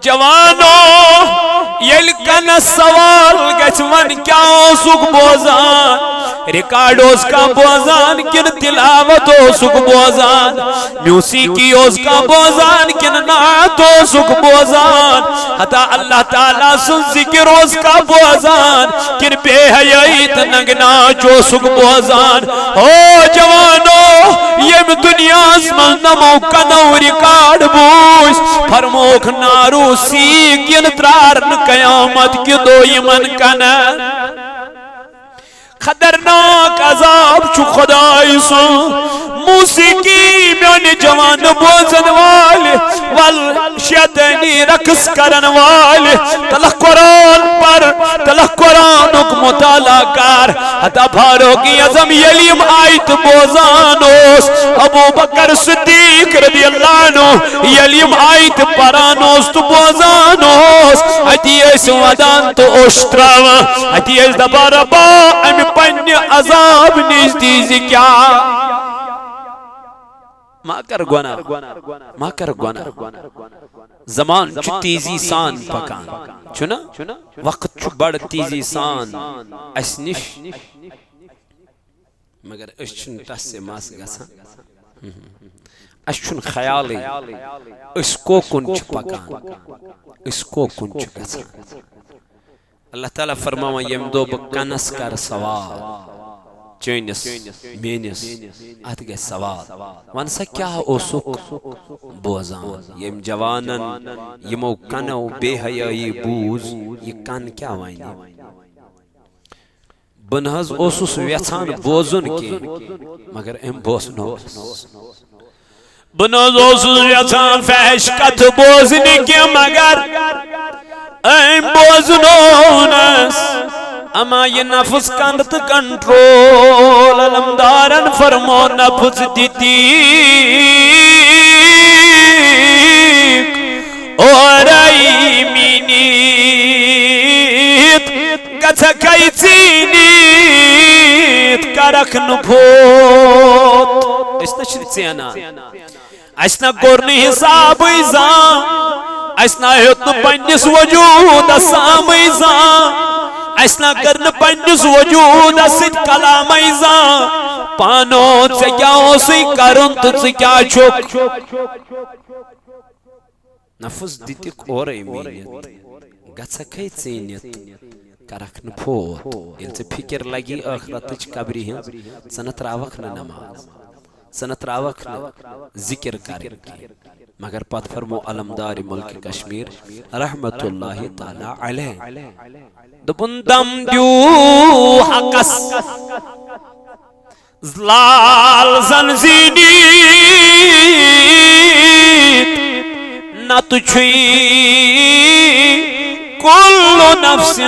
جوانو یل کن سوال گچ ون کیا اوسک بوزان ریکارڈ اس کا بوزان کن تلاوت اوسک بوزان موسیقی اس کا بوزان کن نعت اوسک بوزان حتی اللہ تعالیٰ سن ذکر اس کا بوزان کن بے حیائی تنگنا چوسک بوزان او جوانو یم دنیا اسمن نمو کنو ریکارڈ بوش فرموک نارو سیک ین ترارن قیامت کی دو یمن کنا خطرناک عذاب چو خدای سن موسیقی میانی جوان بوزن والے والشیطانی رقص کرن والے تلہ قرآن پر تلہ قرآنک مطالعہ کر حتی فاروقی اعظم یلیم آیت بوزانوس ابو بکر صدیق رضی اللہ عنہ یلیم آیت پرانوس تو بوزانوس حتی ایس ودان تو اشتراو حتی ایس دبارا با امی پنی عذاب نیزدیزی کیا ما کر گونا زمان چو تیزی سان پکان چونا وقت چو بڑ تیزی سان اسنش مگر اشچن تس سے ماس گسا اشچن خیالی اس کو کنچ پکان اس کو کنچ گسا اللہ تعالیٰ فرماوا یم دو بکنس کر سوال چینس مینس ات گئے سوال ونسا کیا اوسک بوزان یم جوانن یمو کنو بے حیائی بوز یہ کن کیا وائنی بنہز اوسس ویچان بوزن کی مگر ام بوزنو بنہز اوسس ویچان فحش کت بوزن کی مگر ام بوزنونس اما یہ نفس کندت کنٹرول علمدارن فرمو نفس دیتی اور ایمینیت گچھا کئی چینیت کرک نپوت اس نشرت سیانا اسنا گورنی حساب ایزان اسنا ہتن پنجس وجود اسام ایزان اسنا کرن پنجس وجود اسد کلام ایزان پانو چکیا اسی کرن تچکیا چھک نفس دیتک اور ایمینیت گچھا کئی چینیت کرک نپوت یلچہ فکر لگی آخرتچ قبری ہیں سنت راوک نماز سنت راوک ذکر کرن کی مگر پت فرمو علمدار ملک کشمیر رحمت اللہ تعالی علیہ دبن دم دیو حقس زلال زنزینی نت چھوئی کل نفس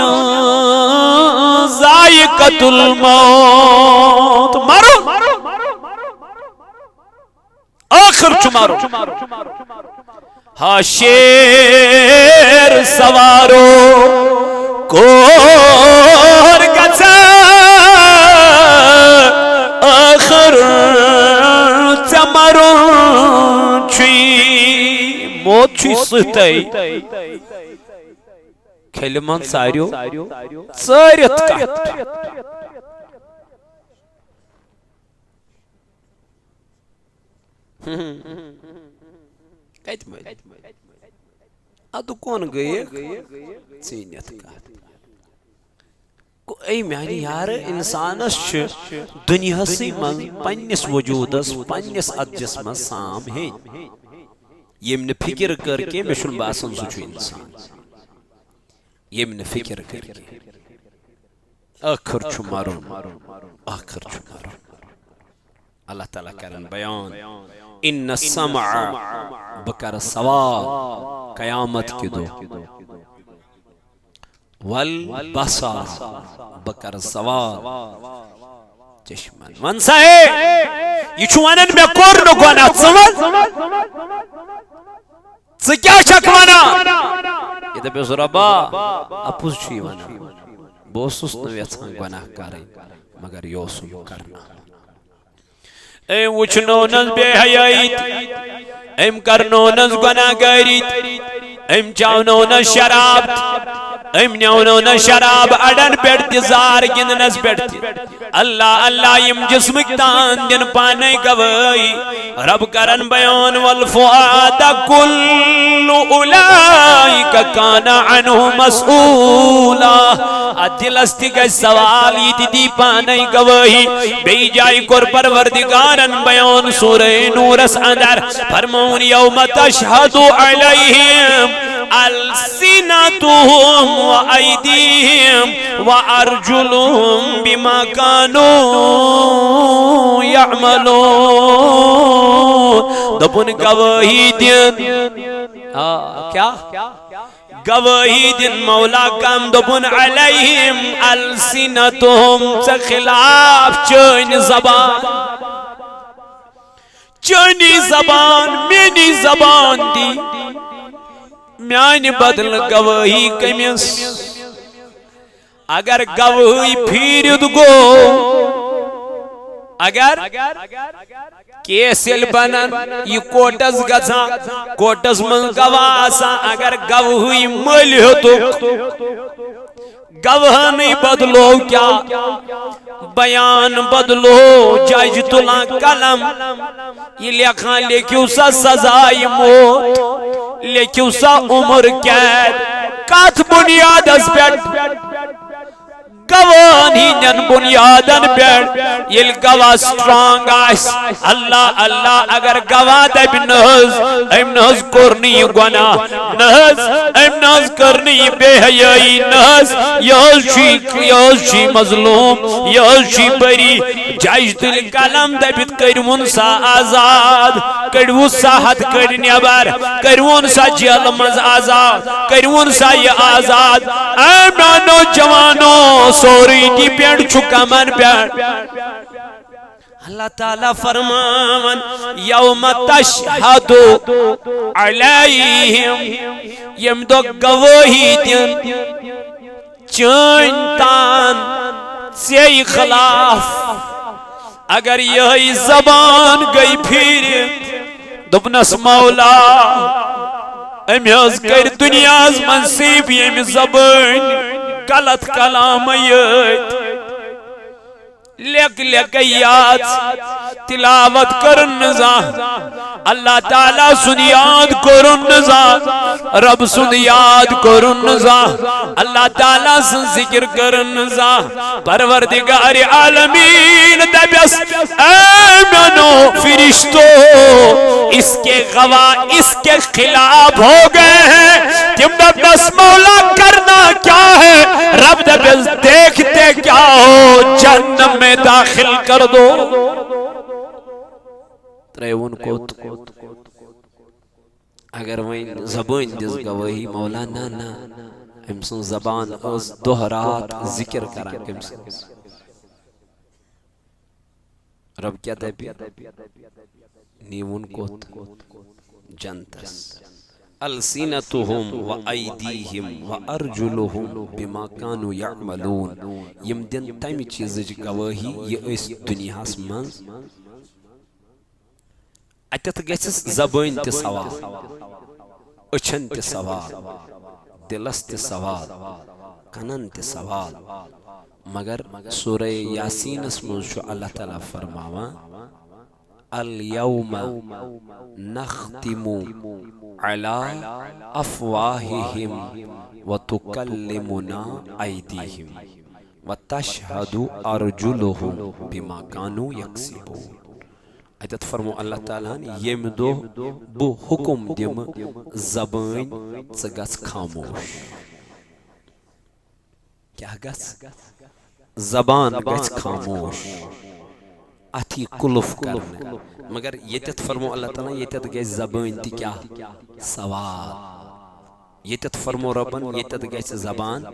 ذائقۃ الموت مرو آخر چمارو ہا شیر سوارو کور گچا آخر چمارو چھوئی موت چھوئی سہتائی کھلمان ساریو ساریت کٹ ادو کون گئے چینیت کات اے میانی یار انسانس چھ دنیا سی من پنیس وجودس پنیس ادجس من سام ہیں یمن فکر کر کے مشن باسن سچو انسان یمن فکر کر کے آخر چھو مارون آخر چھو مارون اللہ تعالیٰ کرن بیان ان السمع بکر سوال قیامت کی دو والبصر بکر سوال چشمن ونسا ہے یہ چھوانن میں کورنو گوانا کیا شک وانا یہ دبی زربا اپوز چھوی وانا بوسوس نویتسان گناہ کاری مگر یوسو کرنا ایم وچنو نز بے حیائیت ایم کرنو نز گناہ گاریت ام چاونو نا شراب ام نیونو نا شراب اڑن پیٹ تزار گندنس پیٹ اللہ اللہ یم جسمک تان دن پانے گوائی رب کرن بیان والفؤاد کل اولئک کان عنہ مسئولا دل استی کا سوال یہ دی پانے گواہی بی جائی کر پروردگارن بیان سورہ نورس اندر فرمون یوم تشہد علیہم السنتهم وأيديهم وأرجلهم بما كانوا يعملون دبن گواہی دن کیا گواہی دن مولا کم دبن علیہم السنتهم سے خلاف چین زبان چینی زبان مینی زبان دی میانی بدل گواہی کمیس اگر گواہی پھیرد گو اگر کیسل بنن یہ کوٹس گزا کوٹس من گواسا اگر گواہی مل ہو تو گواہ نہیں بدلو کیا بیان بدلو جج تلا قلم یہ لکھاں لکھیو سا سزائی موت لیکن سا عمر قید کات بنیاد از پیٹ گوانی نن بنیادن پیٹ یہ گواہ سٹرانگ آئیس اللہ اللہ اگر گواہ دب نحض ایم نحض کرنی گناہ نحض ایم نحض کرنی بے حیائی نحض یوز شی مظلوم یوز شی بری جائج دل کلم دبت کرون سا آزاد کرون سا حد کرنی بار کرون سا جیل مز آزاد کرون سا یہ آزاد ایمانو جوانو سوری دی پیڑ چکا من پیڑ اللہ تعالیٰ فرمان یوم تشہد علیہم یم دو گواہی دن چنتان سی خلاف اگر یہی زبان گئی پھر دبنس مولا امیز کر دنیاز منصیب یم زبان غلط کلام یت لیک لیکیات تلاوت کرن نزا اللہ تعالیٰ سن یاد کرن نزا رب سن یاد کرن نزا اللہ تعالیٰ سن ذکر کرن نزا پروردگار عالمین دبیس ایمنو فرشتو اس کے گواہ اس کے خلاف ہو گئے ہیں تم دبیس مولا کرنا کیا ہے رب دبیس دیکھتے کیا ہو جہنم میں داخل کر دو تریون کوت اگر وہیں زبان دس گواہی مولا نا نا ہمسن زبان اس دہرات ذکر کرا ہمسن رب کیا دے پی نیون کوت جنتس السینتهم و ایدیہم و ارجلهم بما کانوا یعملون یم دن تیمی چیز گواہی یہ اس دنیا منز اتت گیسس زبان تی سوال اچھن تی سوال دلس تی سوال کنن تی سوال مگر سورہ یاسین اسمن شو اللہ تعالیٰ فرماوا اليوم نختم على افواههم وتكلمنا ايديهم وتشهد ارجلهم بما كانوا يكسبون ایت فرمو اللہ تعالیٰ یم دو بو حکم دیم زبان ژگژ خاموش کیا گژ زبان گژ خاموش اتھی کلف کرنے مگر یتت فرمو اللہ تعالیٰ یتت گئی زبان تی کیا سوال یتت فرمو ربن یتت گئی زبان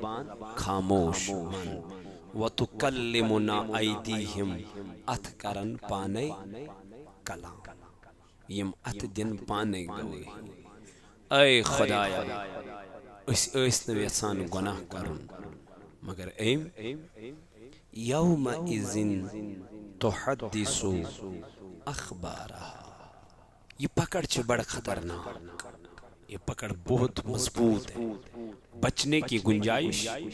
خاموش وَتُكَلِّمُنَا أَيْدِيهِمْ ات کرن پانے کلام یم ات دن پانے گوئی اے خدایا اس نویسان گناہ کرن مگر ایم یوم اذن تحدثو اخبارہ یہ پکڑ چھ بڑا خطرناک یہ پکڑ بہت مضبوط ہے، بچنے کی گنجائش نہیں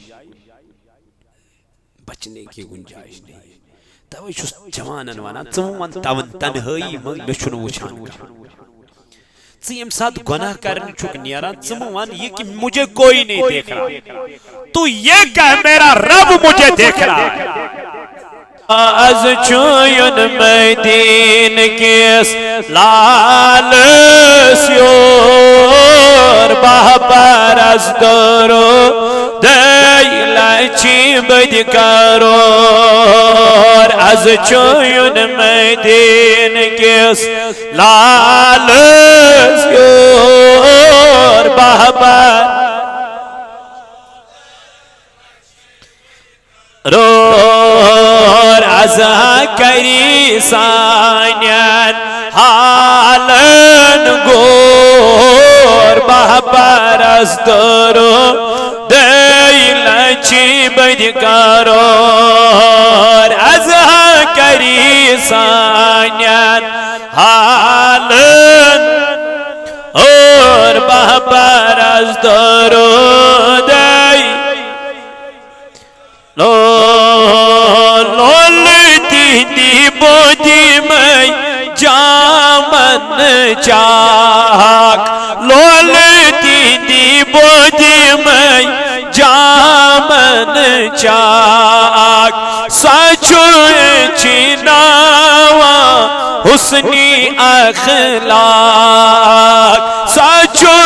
ہے۔ توے چھُس جوانن ونان ژٕ ون تون تنہٲیی منٛز مےٚ چھُنہٕ وٕچھان ژٕ ییٚمہِ ساتہٕ گۄناہ کرنہِ چھُکھ نیران ژٕ مہٕ ون یہ کہ مجھے کوئی نہیں دیکھ رہا، تو یہ کہ میرا رب مجھے دیکھ رہا ہے۔ از چھوین مدین کس لالس یور بہ پرسترو دیلچی بد کرور از چھوین مدین کس لالس یور بہ رور ازا کری سانین حالن گور بہ پرسترو دیلچی بد کرور ازا کری سانین حالن اور بہ پرسترو لولتی دی بودی میں جامن چاک لولتی دی بودی میں جامن چاک سچو چناوا حسنی اخلاق سچو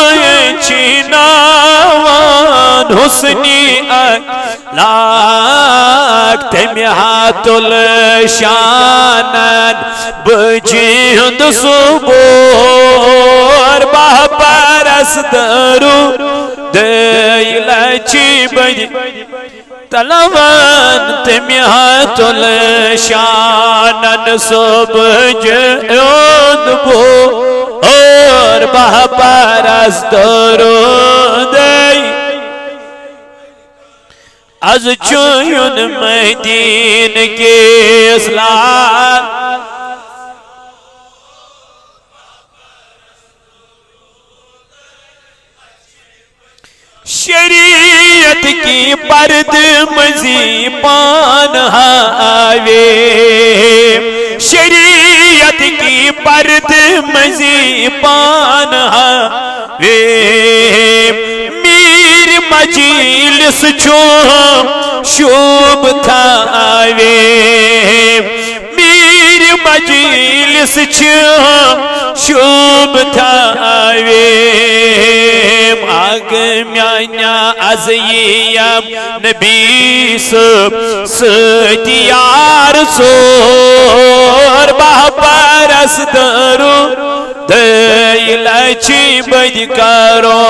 چناوا حسنی اخلاق تمیہات الشانن بجیند صبور بہ پرسترو دیلچی بد تلوان تمیہات الشانن سبجیند بور بہ پرسترو از چھوین مدین کے اسلام شریعت کی پرد مزی پان آوے شریعت کی پرد مزی پان آوے مجلس چھوم شوب تھاوے میر مجلس چھوم شوب تھاوے آگ میانیا ازیم نبی سب ستیار سور بہ پرسترو دیلچی بد کرو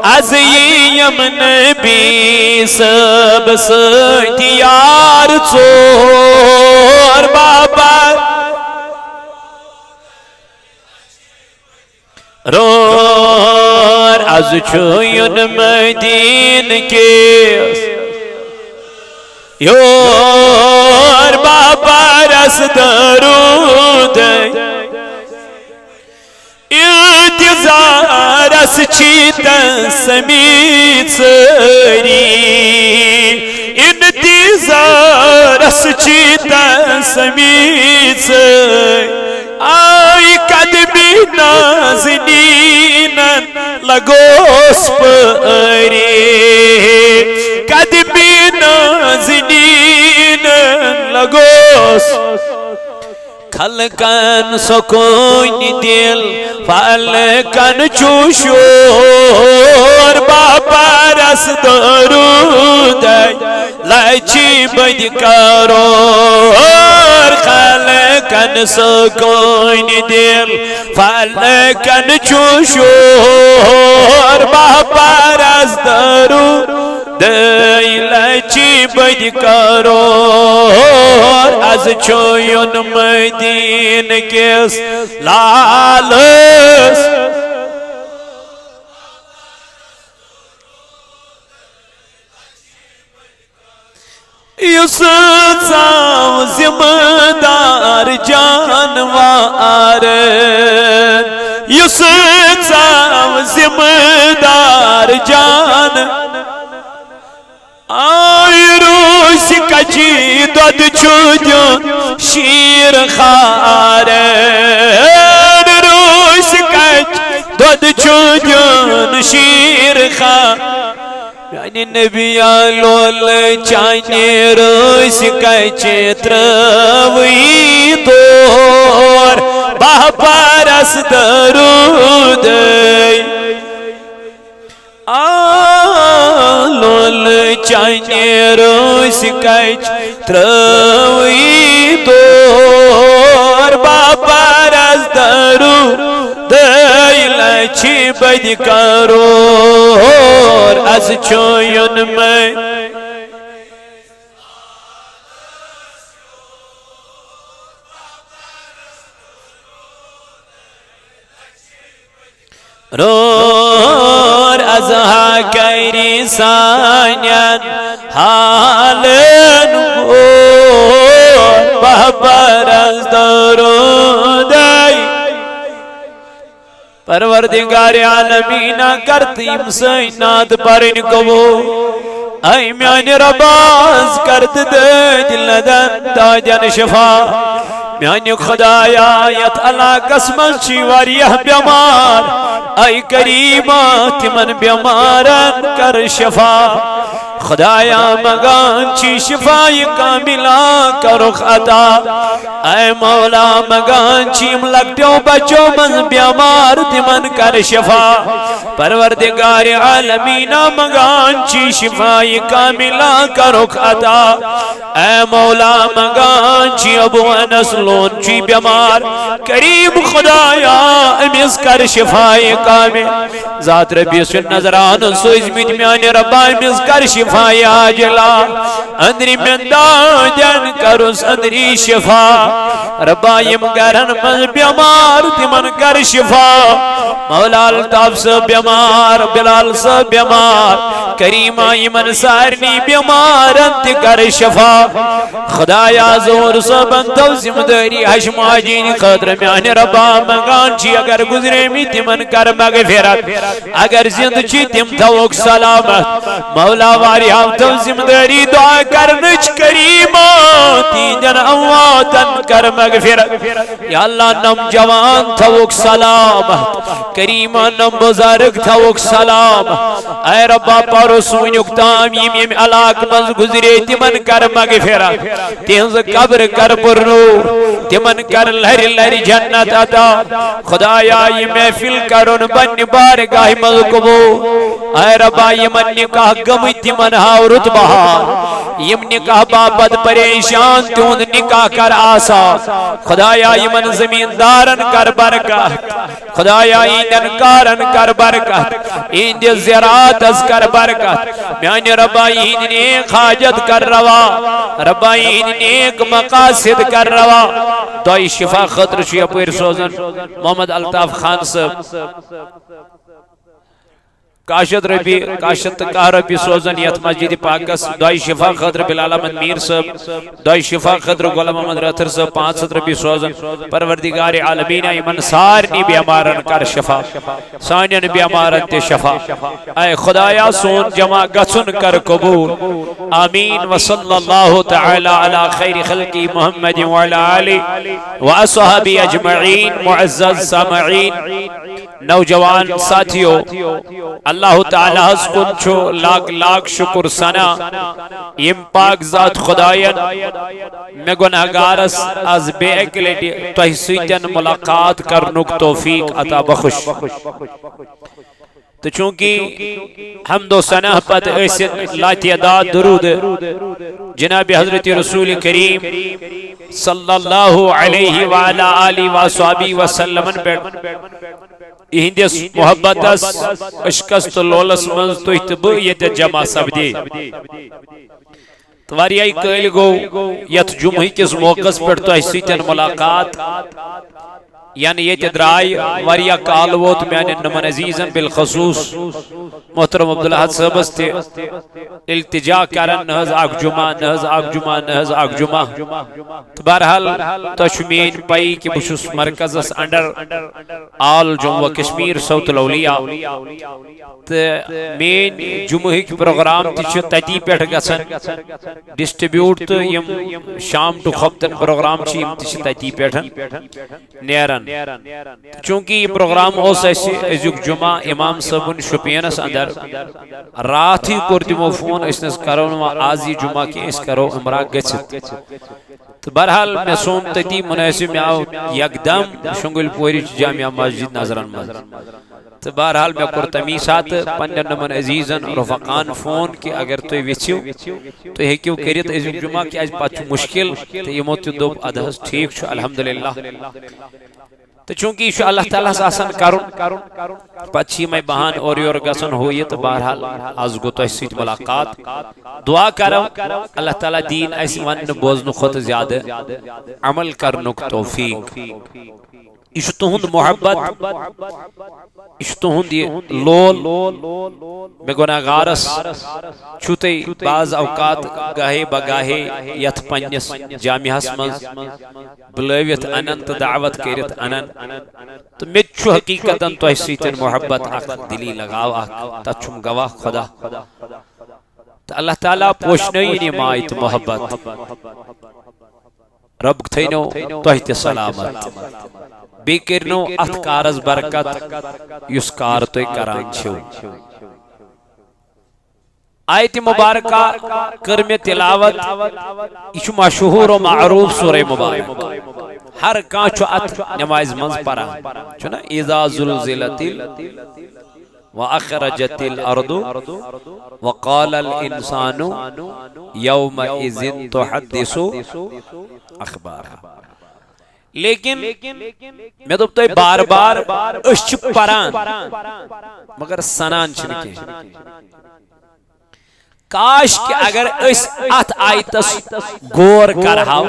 ازیم نبی سب ستیار چور بابا رور از چھوین مدین کے یور بابا رس درود انتظارس چیتن سمیت سری انتظارس چیتن سمیت سری آئی قدمی نازنینن لگوس پری قدمی نازنینن لگوس خلقن سکون دل فالکن چوشور بابا رس درود لچی بد کرور خلقن سکون دل فالکن چوشور بابا رس درود دیلچی بد کرور از چھوین مدین کس لالس یس ژاو ذمہ دار جانوار یس ژاو ذمہ دار جان آئی روس کچی دود چھو شیر خار روس کچ دود چھو شیر خار یعنی نبی آلول چانی روس کچ تروی دور باپرس درود آلول چانی روس کچ تروی دور باپرس درود لچی بد کرور از چوین میں رور از حکری سانین حالن گور بابر از درودائی پروردگار عالمین کرتیم سینات پرین کبو اے میان رباز کرد دے دل دن داجن شفا میان خدایات اللہ قسمت چی واریہ بیمار اے کریمات من بیمارن کر شفا خدایا مگان چی شفای کاملا کرخ عطا اے مولا مگان چی ملکتیو بچو من بیمار من کر شفا پروردگار عالمین مگان چی شفای کاملا کرخ عطا اے مولا مگان چی ابو انسلون چی بیمار کریم خدایا امیز کر شفای کامل ذات ربی سن نظران سویز میان ربا امیز کر شفای عاجلا اندری من داجن کرس اندری شفا ربایم گرن من بیمار تمن کر شفا مولا الطاف سے بیمار بلال سے بیمار کریم ایمن سارنی بیمار انت کر شفا خدایا زور سے بندو زمداری حشم آجین خطر میان ربا مگان چی اگر گزرے می تمن کر مغفرت اگر زند چی تم توک سلامت مولا واری ہم تو زمداری دعا کرنچ کریماتی جن امواتن کر مغفرت یا اللہ نم جوان توک سلامت کریمان نم بزرگ توک سلامت اے ربا پارسون اکتام یم علاق مز گزرے تمن کر مغفرت تینز قبر کر پرنو تمن کر لہر لہر جنت عطا خدایا یہ محفل کرن بن بارگاہ مز کبو اے ربا یمن نکاح گم تمن ہاو رتبہ یم نکاح بابد پریشان تون نکاح کر آسا خدایا یمن زمیندارن کر برکت خدایا ایندن کارن کر برکت ایند زراعت از کر برکت میان ربا ایند نیک حاجت کر روا ربا ایند نیک مقاصد کر روا دعائی شفا خطر شیع پیر سوزن محمد الطاف خان صاحب کاشت ربی کاشت کہا ربی سوزن یت مسجد پاکس دعائی شفا خطر بلال احمد میر صاحب دعائی شفا خطر غلام محمد رتر صاحب 500 ربی سوزن پروردگار عالمین ایمن سارنی بیمارن کر شفا سانین بیمارن تے شفا اے خدایا سون جمع گسن کر قبول آمین وصلی اللہ تعالی علی خیر خلقی محمد وعلی آلی واصحابی اجمعین معزز سامعین نوجوان ساتھیو اللہ تعالی حسکن چھو لاکھ لاکھ شکر سنا یم پاک ذات خدایان میں گناہگارس از بے اکلیٹی تحسیتن ملاقات کرنک توفیق عطا بخش تو چونکہ حمد و ثنا پت ایسن لا تعداد درود جناب حضرت رسول کریم صلی اللہ علیہ وآلہ آلہ وآصحابہ وسلم اہندس محبتس اشکست لولس منز تو اتبعیت جمع سبدی تواریائی قیل گو یت جمعی کس موقع پر تو ایسیتن ملاقات یعنی یہ تدرائی واریا کالوت میں نمن عزیزم بالخصوص محترم عبدالحد صاحب استے التجا کرن نہز اک جمعہ نہز اک جمعہ نہز اک جمعہ تو بہرحال تو مین پائی کہ بہس مرکزس انڈر آل جموں و کشمیر صوت الاولیاء تو مین جمعہک پروگرام تہ تتی پہ گژھان ڈسٹریبیوٹ تو یم شام ٹو خفتن پروگرام یم تہ تتی پہ نیران چونکہ یہ پروگرام اس ازیک جمعہ امام صاحبن شپینس اندر رات ہی کور تمو فون اس کرو آز یہ جمعہ کہ اس کرو عمرہ گچھت تو بہرحال میں سوم تتی مناسب میں آو یکدم شنگل پوری جامعہ مسجد نظران مز تو بہرحال میں کور تمی سات پنن نمن عزیزن رفقان فون کہ اگر تو ویچھو تو ہیکیو کریت اس جمعہ کہ آج پاتھ مشکل تو یہ موت دوب ادھس ٹھیک چھو الحمدللہ تو چونکہ یہ اللہ تعالیٰ سے آسان کرن پچھی میں بہان اور یور گسن ہوئی تو بہرحال آز گو تو اس سیت ملاقات دعا کرو اللہ تعالیٰ دین ایسی ون بوزن خود زیادہ عمل کرنک توفیق یہ تہند محبت یہ تہند یہ لول میں گناہگارس چھتے بعض اوقات گاہے بگاہے یت پنس جامعہس مز بلویت انن تو دعوت کرت انن تو مت چھو حقیقتا تو سیتن محبت اخ دلی لگاو اخ تچم گواہ خدا تو اللہ تعالیٰ پوشنئی مایت محبت رب تھینو توہت سلامت بی کرنو ات کارز برکت یس کار تو کران چھو آیت مبارکہ کرم تلاوت یہ مشہور و معروف سورہ مبارک ہر کان چھو ات نماز منز پران چھنا اذا زلزلت وَأَخْرَجَتِ الْأَرْضُ وَقَالَ الْإِنسَانُ يَوْمَئِذٍ تُحَدِّثُ أَخْبَارَهَا لیکن میں تو بار بار اس چھ پران مگر سنان چھنکے کاش کہ اگر اس ات آیتس غور کرہاو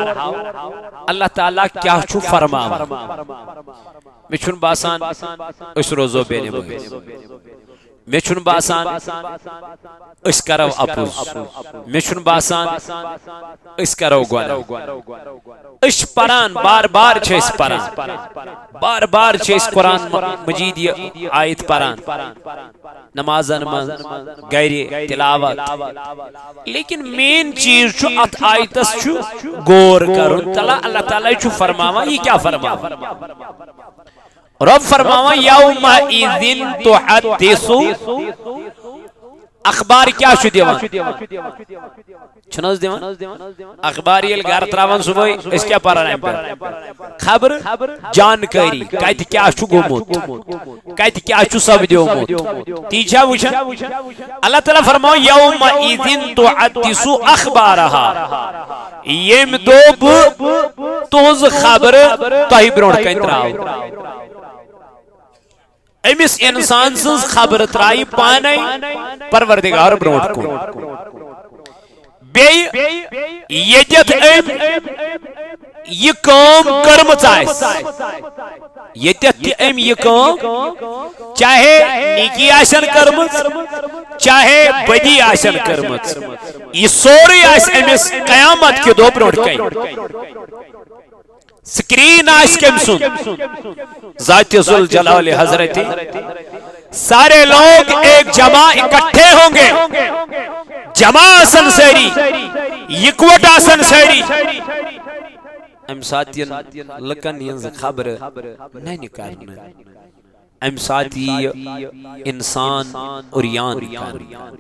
اللہ تعالیٰ کیا چھو فرماو میں چھن باسان اس روزو بینے مویز میں چھن باسان اس کرو اپوز میں چھن باسان اس کرو گوانا اس پران بار بار چھے اس پران بار بار چھے اس قرآن مجید یہ آیت پران نمازن من غیر تلاوت لیکن مین چیز چھو ات آیتس چھو غور کرن اللہ تعالیٰ چھو فرماوا یہ کیا فرماوا رب فرماوا یومئذ تحدث اخبار کیا شو دیوان چھناز دیوان اخباری الگار تراوان صبح اس کیا پارا نیم پر خبر جانکاری کہتی کیا شو گومت کہتی کیا شو سب دیومت تیجھا وچھا اللہ تعالیٰ فرماؤ یومئذ تحدث اخبارها یم دوب توز خبر تاہی برونٹ کا انتراؤ امس انسان سنز خبر ترائی پانے پروردگار برونٹ کو یجت ام یہ کام کرمت آئیس یجت ام یہ کام چاہے نیکی آشن کرمت چاہے بدی آشن کرمت یہ سوری آئیس امس قیامت کے دو برونٹ کئی سکرین آئیس کم سن ذات ذل جلال حضرتی سارے لوگ ایک جمع اکٹھے ہوں گے جمع آسن سیری یکوٹ آسن سیری ام ساتین لکن ینز خبر نہیں نکارنا ام ساتی انسان اور یان نکارنا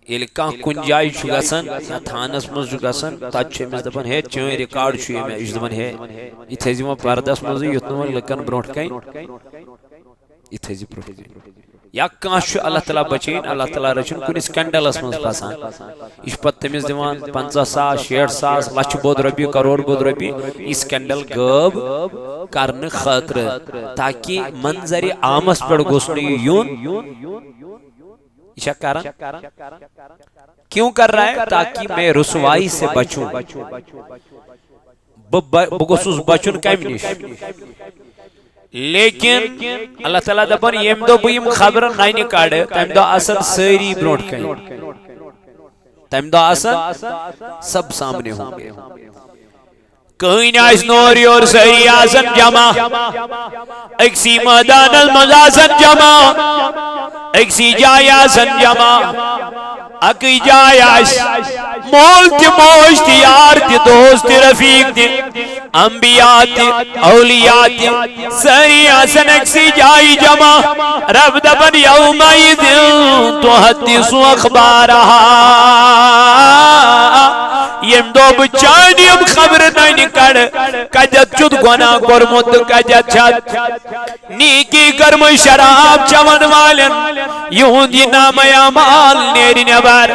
یل کان کن جائے چھو گسن یا تھانس مز چھو گسن تاچ چھو امس دپن ہے چوئے ریکارڈ چھو یہ اس دپن ہے یہ تھیزی ما پردس مز یتنو لکن برونٹ کئی یہ تھیزی پروٹ یا کان چھو اللہ تعالیٰ بچین اللہ تعالیٰ رچن کن سکینڈل اس مز پاسان اس پت تمیز دیوان 50,000 60,000 لچھ بود ربی کروڑ بود ربی اس سکینڈل گب کرن خاطر تاکہ منظر عامس پر گوسنی یون کیوں کر رہا ہے تاکہ میں رسوائی سے بچوں بگوسوس بچن کم نیش لیکن اللہ تعالیٰ دپن یم دو بیم خبر نائنی کاڑے تم دو اصل سری برونٹ کئی تم دو آسان سب سامنے ہوں گے کہیں آئیس نوری اور سہی آسان جمع اکسی میدان المزاسن جمع اکسی جائے آسان جمع اکی جائے آئیس مول تی موش تی یار تی دوست تی رفیق تی انبیاء تی اولیاء تی سہی آسان اکسی جائے جمع رب دبن یومی دن تو حدیث و اخبارہا یم دو بچانیم خبر نہیں کڑ کجت چود گناہ کرمت کجت چھت نیکی کرم شراب چون والن یہود یہ نام اعمال نیری نبر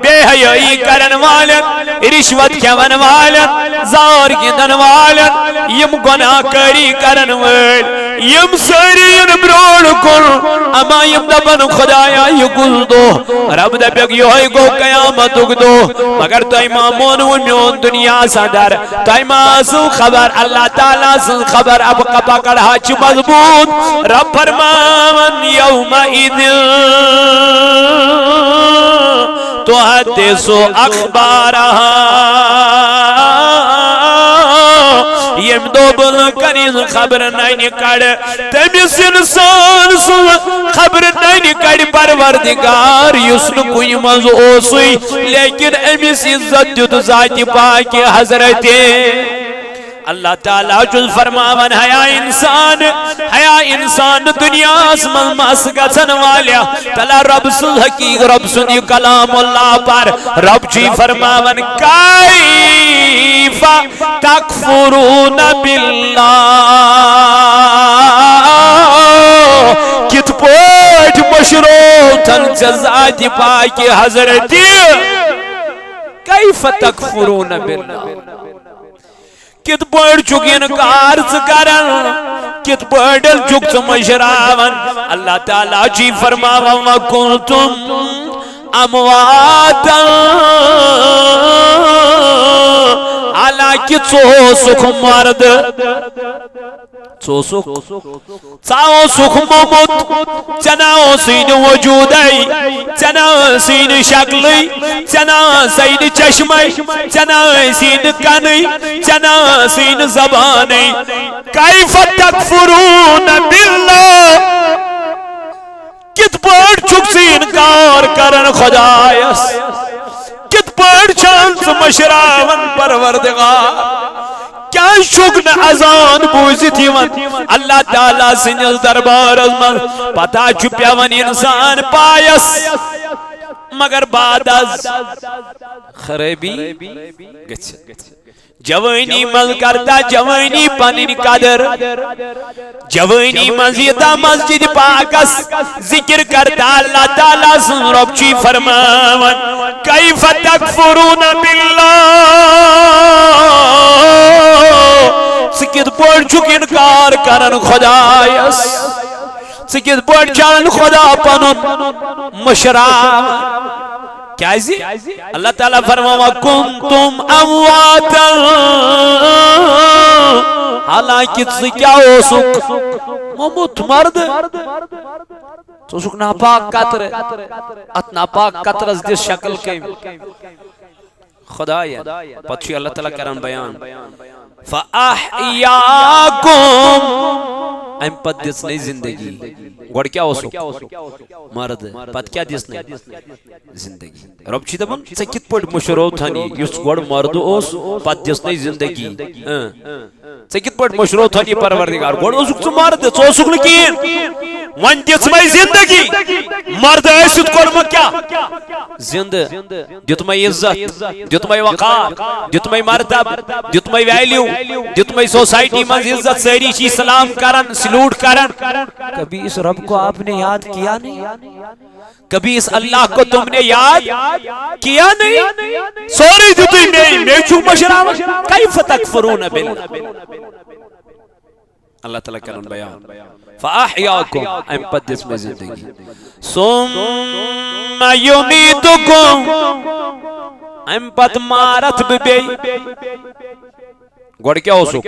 بے حیائی کرن والن رشوت کھون والن زار گندن والن یم گناہ کری کرن وال یم ساری ین بروڑ کر اما یم دبن خدایا یہ گل دو رب دبیگ یوہی گو قیامت دو مگر تو امامون و میون دنیا صدر تو اماسو خبر اللہ تعالیٰ سن خبر اب قبا کرہا چھ مضبوط رب فرمان یوم ایدن تو حدیثو اخبارہا یم دو بل کنیز خبر نہیں کڑ تمیس انسان سو خبر نہیں کڑ پروردگار یسن کوئی مز اوسوی لیکن امیس عزت دیت ذات پاک حضرت اللہ تعالیٰ جل فرماون حیا انسان دنیا اسمال ماسگا سنوالیا تلا رب سن حقیق رب سن کلام اللہ پر رب جی فرماون کیف تکفرون باللہ کت پوٹ مشروطن جزاد پاک حضرت کیف تکفرون باللہ کت پوٹ چک انکار کرن کت پوٹ چک مشراون اللہ تعالیٰ جی فرماون وکنتم امواتا حالانکہ سکھ مرد چاو سکھ ممت چناو سین وجودی چنا سین شکلی چنا سین چشمی چنا سین کنی چنا سین زبانی کیف تکفرون باللہ کت پڑ چک سین کار کرن خدایس کت پڑ چانس مشراون پروردگار کیا شکن ازان بوزی تیون اللہ تعالیٰ سنجل دربار ازمان پتا چھپیا ون انسان پایس مگر بعد از خریبی جوانی مل کرتا جوانی پنین قدر جوانی مزیدہ مسجد پاکس ذکر کرتا اللہ تعالیٰ سن رب چی فرماون کیف تکفرون باللہ سکت پوڑ چک انکار کرن خدایس سکت پوڑ چان خدا پنن مشرام کیازی اللہ تعالیٰ فرماوا کنتم امواتا حالانکہ کیا ہو سک ممت مرد تو سک ناپاک قطر ات ناپاک قطر از دس شکل کے خدایا پتشی اللہ تعالیٰ کرن بیان فَأَحْيَاكُمْ ایم پت دیس نہیں زندگی گوڑ کیا ہو سک مرد پت کیا دیس نہیں زندگی رب چی دبن سکت پڑ مشروع تھانی یس گوڑ مرد اوس پت دیس نہیں زندگی سکت پڑ مشروع تھانی پروردگار گوڑ اوسک تو مرد سو سک لکین ون دیس میں زندگی مرد ایسد کرم کیا زند دیت میں عزت دیت میں وقار دیت میں مرتب دیت میں ویلیو دیت میں سوسائٹی میں عزت سہری چی سلام کرن سلوٹ کرن کبھی اس رب کو آپ نے یاد کیا نہیں کبھی اس اللہ کو تم نے یاد کیا نہیں سوری دیتوی میں چھو مشراو کیف تکفرون باللہ اللہ تعالیٰ کرن بیان فَأَحْيَاكُمْ ایم پدس میں زندگی ثُمَّ يُمِيتُكُمْ ایم پد مارت ببی گوڑ کیا ہو سک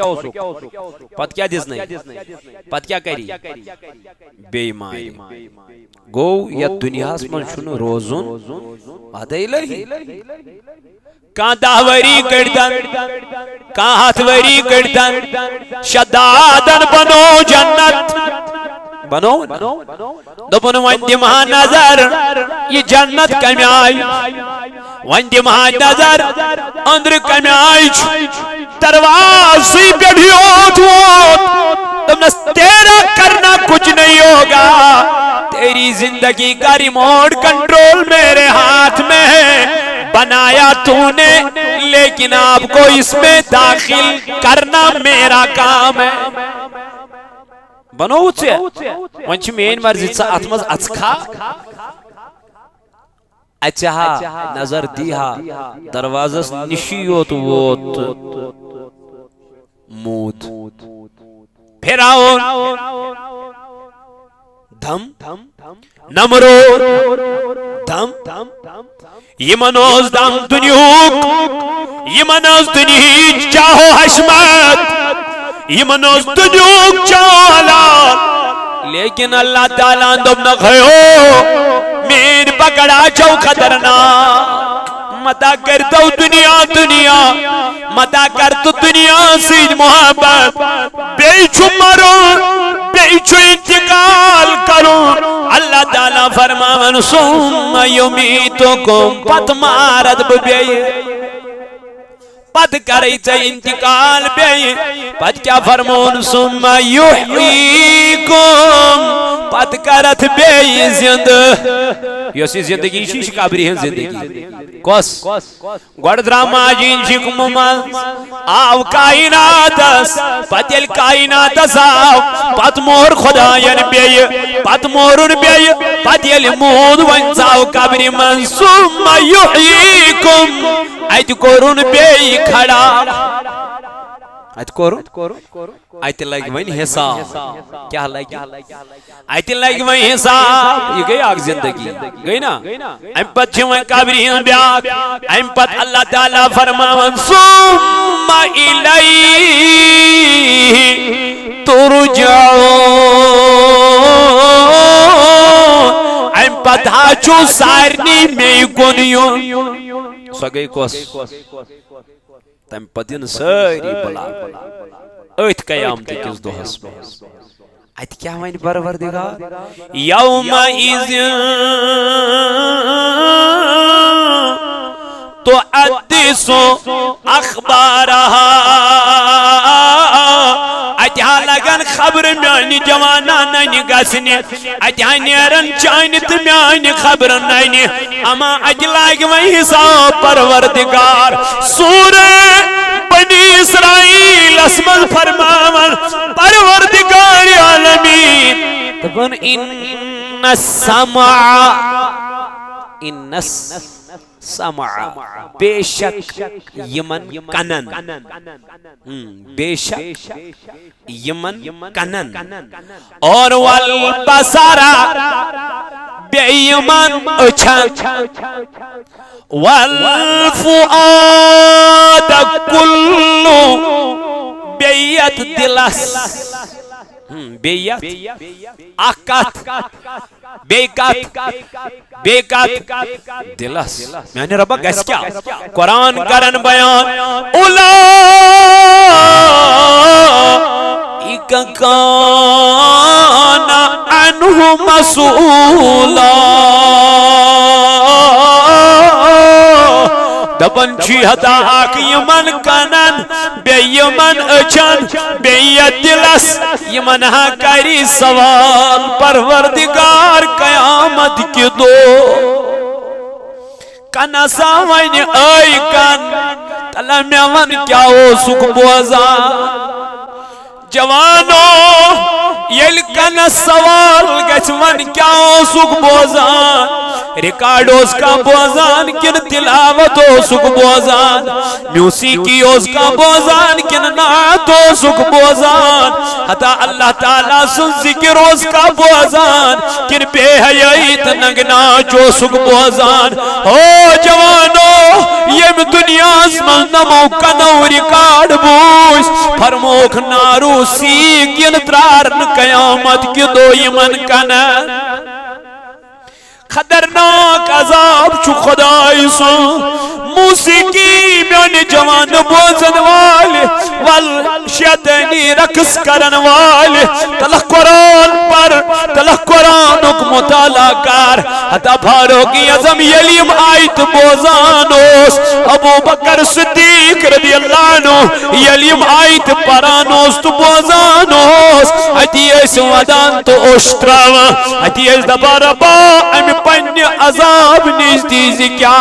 پت کیا دس نہیں پت کیا کری بے ایمانی گو یا دنیا من چھن روزن وعدہ الہی کان دہ وری کڑتن کان ہتھ وری کڑتن شدادن بنو جنت بنو دپن ون دمہا نظر یہ جنت کمی آئی ون دمہا نظر اندر کمی آئی دروازی بیٹھی ہوت تم تیرا کرنا کچھ نہیں ہوگا تیری زندگی کا ریموٹ کنٹرول میرے ہاتھ میں ہے بنایا تو نے لیکن آپ کو اس میں داخل کرنا میرا کام ہے بنو سے ونچ مین مرضی سے اتمز اچھا اچھا نظر دیہا دروازس نشیوت ووت موت پھراؤن دھم نمرو دھم یمنوز دم دنیوک یمنوز دنیج چاہو حشمت یمنوز دنیوک چاہو حلال لیکن اللہ تعالیٰ دم نخیو مین پکڑا چو خطرناک متا کرتو دنیا دنیا متا کرتو دنیا سید محبت بیچو مرون بیچو انتقال کرون اللہ تعالیٰ فرماون ثم یمیتکم پت مارد ببیئی پت کری چا انتقال بیئی پت کیا فرمون ثم یحییکم پت کرت بیئی زند یوسی زندگی شیش قبری ہیں زندگی کس گوڑ دراماجین شکم من آو کائناتس پت یل کائناتس آو پت مور خدایان بیئی پت مورن بیئی پت یل مود ونساو قبری من ثم یحییکم ایت کورن بیئی کھڑا ایت کورن ایت لگ ون حساب کیا لگ ایت لگ ون حساب یہ گئی آگ زندگی گئی نا ام پت چھوئے قبری ہم بیاک ام پت اللہ تعالیٰ فرماون ثم الیہ ترجعون ام پت ہاچو سارنی میں گنیون سو گئی کوس تم پدین ساری بلا ایت قیامت کس دوہس میں ایت کیا وین پروردگار یوم ایذن تو حدثو اخبارہا اتہا لگن خبر میانی جوانا نانی گسنی اتہا نیرن چانت میانی خبر نانی اما اجلاگ وی حساب پروردگار سورہ بنی اسرائیل اسمد فرماون پروردگار عالمین تبن ان السمع بے شک یمن کنن بے شک یمن کنن اور والبصارا بے یمن اچھن والفؤاد کلو بیت دلس بیت اکت بیکت بیکت دلس یعنی ربا گس کیا قرآن کرن بیان اولئک کان عنہ مسئولا دبن چی حدا آک یمن کنن بے یمن اچن بے یدلس یمن ہاں کری سوال پروردگار قیامت کی دو کنا ساوین آئی کن تلمیون کیا ہو سک بوزان جوانو یل کنا سوال گچون کیا ہو سک بوزان ریکارڈوز کا بوزان کن تلاوت ہو سک بوزان موسیقی اوز کا بوزان کن نعت ہو سک بوزان حتی اللہ تعالیٰ سن ذکر اوز کا بوزان کن بے حیائیت نگنا جو سک بوزان او جوانو یہ دنیاس من نمو کنو ریکارڈ بوش فرموک نارو سیگ ین ترارن قیامت کی دو یمن کنن خطرناک عذاب چو خدای سن موسیقی میان جوان بوزن والے والشیطانی رقص کرن والے تلہ قرآن پر تلہ قرآنک مطالعہ کر حتی فاروق اعظم یلیم آیت بوزانوس ابو بکر صدیق رضی اللہ عنہ یلیم آیت پرانوس تو بوزانوس حتی ایس ودان تو اشتراوا حتی ایس دبارا با امی پنی عذاب نزدیزی کیا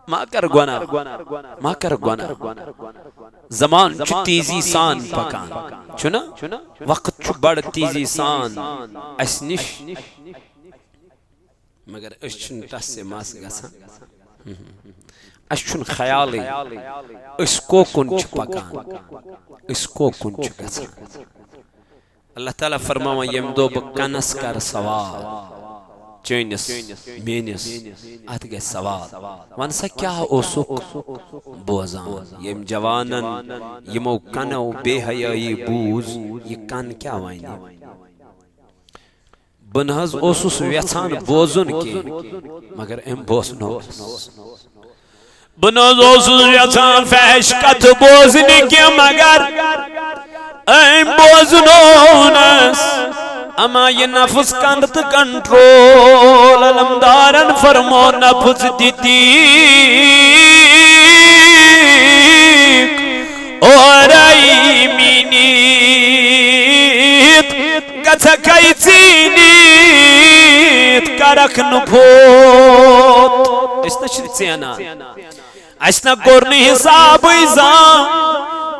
ما کر گونا زمان چو تیزی سان پکان چنا وقت چو بڑ تیزی سان اس نش مگر اس چن تس سے ماس گسا اس چن خیالی اس کو کنچ پکان اس کو کنچ گسا اللہ تعالیٰ فرماوا یم دو بکنس کر سوال چینس مینس ات گئے سوال ونسا کیا اوسک بوزان یم جوانن یمو کنو بے حیائی بوز یہ کن کیا وائنی بنہز اوسس ویچان بوزن کی مگر ام بوزنو بنہز اوسس ویچان فیش کت بوزن کی مگر ام بوزنونس اما یہ نفس کندت کنٹرول علمدارن فرمو نفس دیتی اور ایمینیت گچھا کئی چینیت کرکن بھوت اس نشد سینا اسنا گورنی حساب ایزان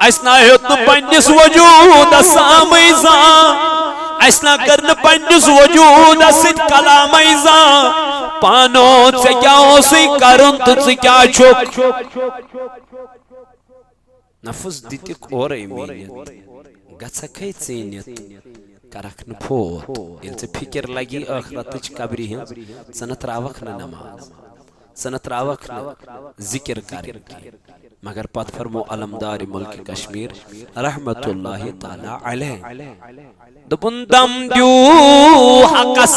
اسنا ہیتن پنیس وجود اسام ایزان اسنا کرن پنیس وجود اسد کلام ایزان پانو چکیاؤ سی کرن تو چکیا چھوک نفس دیتک اور ایمینیت گچھا کئی چینیت کرکن پھوت یل سے فکر لگی آخرتچ قبری ہیں سنت راوک نہ نماز سنت راوک نہ ذکر کرن کی مگر پت فرمو علمدار ملک کشمیر رحمت اللہ تعالی علیہ دبن دم دیو حقس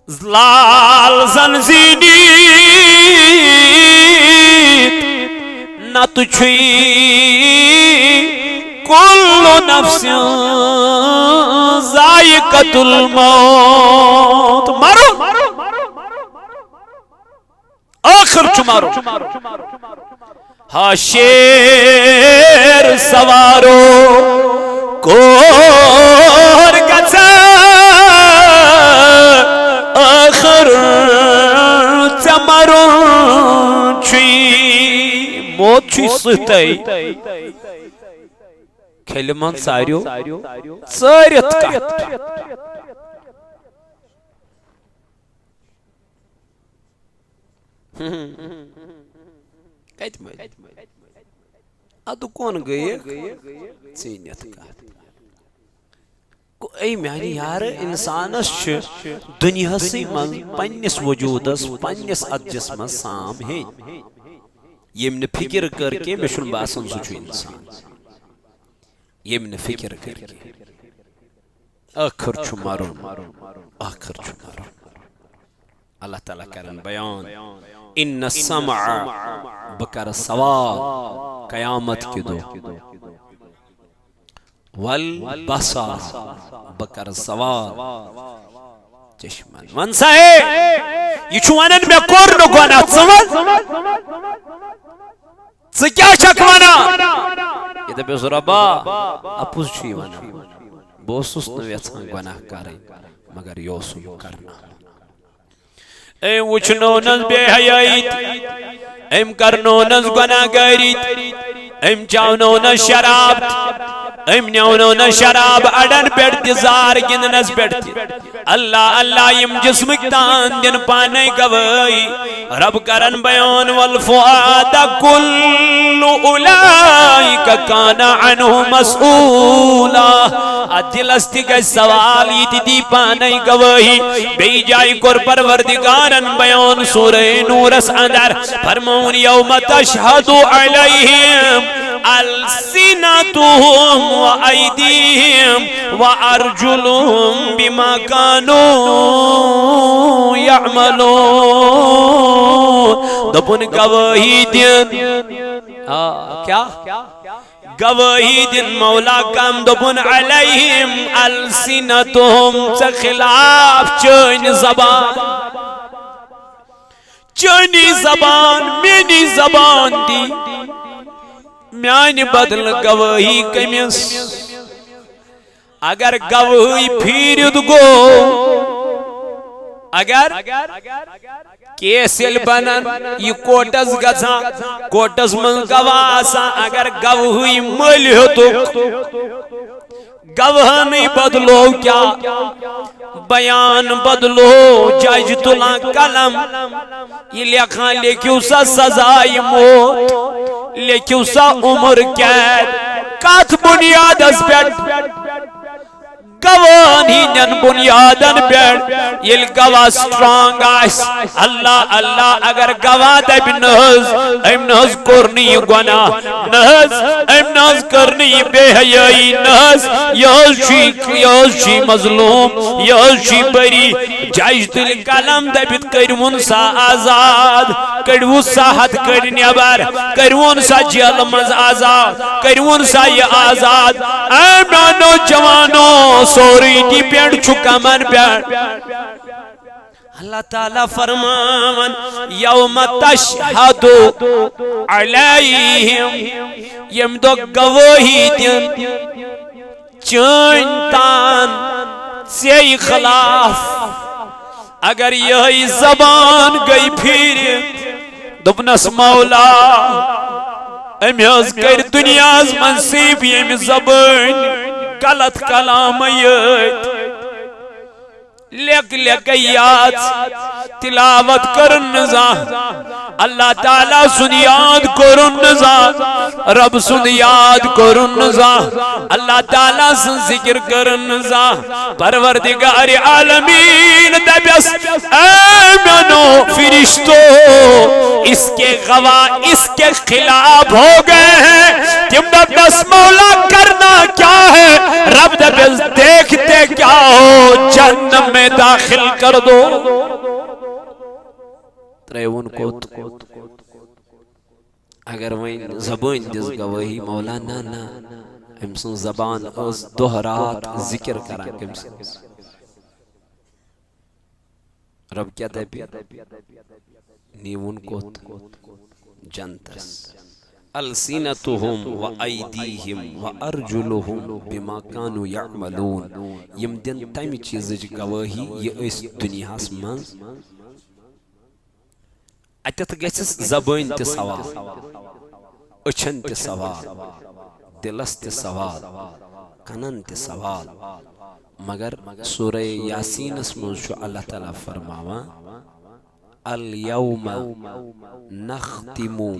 زلال زنزینیت نت چھوئی کل نفس ذائقۃ الموت مرو آخر چمارو ہا شیر سوارو کور گچا آخر چمارو چھوئی موت چھوئی سہتائی کھلمان ساریو ساریت کہت کہت مجھے ادو کون گئے چینیت کہت اے میانی یار انسانس چھ دنیا سی من پنیس وجودس پنیس ادجس من سام ہیں یمن فکر کر کے مشن باسن سچو انسان یمن فکر کر کے آخر چھو مارون آخر چھو مارون اللہ تعالیٰ کرن بیان ان السمع بکر سوال قیامت کی دو والبصر بکر سوال چشمن ونسا ہے یہ چھوانن میں کورنو گونا کیا شک وانا یہ دبی زربا اپوز چھوی وانا بوسوس نویتان گناہ کاری مگر یوسو کرنا اے وچنو نز بے حیائیت ایم کرنو نز گناہ گاریت ایم چاونو نز شرابت ام نیونو نا شراب اڑن پیٹ تزار گندنس پیٹ اللہ اللہ یم جسمک تان دن پانے گوائی رب کرن بیان والفؤاد کل اولائک کان عنہ مسئولا دلستی کا سوال یہ دی پانے گواہی بی جائی کر پروردگارن بیان سورہ نورس اندر فرمون یوم تشہد علیہم السنتهم وأيديهم وأرجلهم بما كانوا يعملون دبن گواہی دن کیا گواہی دن مولا کم دبن علیہم السنتهم سے خلاف چین زبان چینی زبان مینی زبان دی میان بدل گواہی کمیس اگر گواہی پھیرد گو اگر کیسل بنن یہ کوٹس گزا کوٹس من گواسا اگر گواہی مل ہوتو گواہ نہیں بدلو کیا بیان بدلو جج تلا قلم یہ لکھا لکھو سا سزائی موت لکھو سا عمر قید کات بنیاد اس پیٹ گوانی نن بنیادن پیٹ یہ گواہ سٹرانگ آئیس اللہ اللہ اگر گواہ دب نحض ایم نحض کرنی گناہ نحض ایم نحض کرنی بے حیائی نحض یوز شی مظلوم یوز شی بری جائش دل کلم دبت کرون سا آزاد کرون سا حد کرنی بار کرون سا جیل مز آزاد کرون سا یہ آزاد ایمانو جوانو سوری دی پیڑ چھکا من پیڑ اللہ تعالیٰ فرمان یوم تشہد علیہم یم دو گواہی دن چنتان سی خلاف اگر یہی زبان گئی پھر دبنس مولا امیز کر دنیاز منصیب یم زبان غلط کلام یت لیک لیکیات تلاوت کرن نزا اللہ تعالیٰ سنیاد کرن نزا رب سنیاد کرن نزا اللہ تعالیٰ سن ذکر کرن نزا پروردگار عالمین دبیس ایمنو فرشتو اس کے گواہ اس کے خلاف ہو گئے ہیں تم دبیس مولا کرنا کیا ہے رب دبیس دیکھتے کیا ہو جہنم میں داخل کر دو تریون کوت اگر وہ زبان دس گواہی مولا نا امسن زبان اس دہرات ذکر کرا کمسن رب کیا دے پی نیون کوت جنتس السینتهم و ایدیہم و ارجلهم بما کانوا یعملون یم دن تیمی چیز گواہی یہ اس دنیا منز اتت گیسس زبان تی سوال اچھن تی سوال دلس تی سوال کنن تی سوال مگر سورہ یاسین اسمن شو اللہ تعالیٰ فرماوا اليوم نختم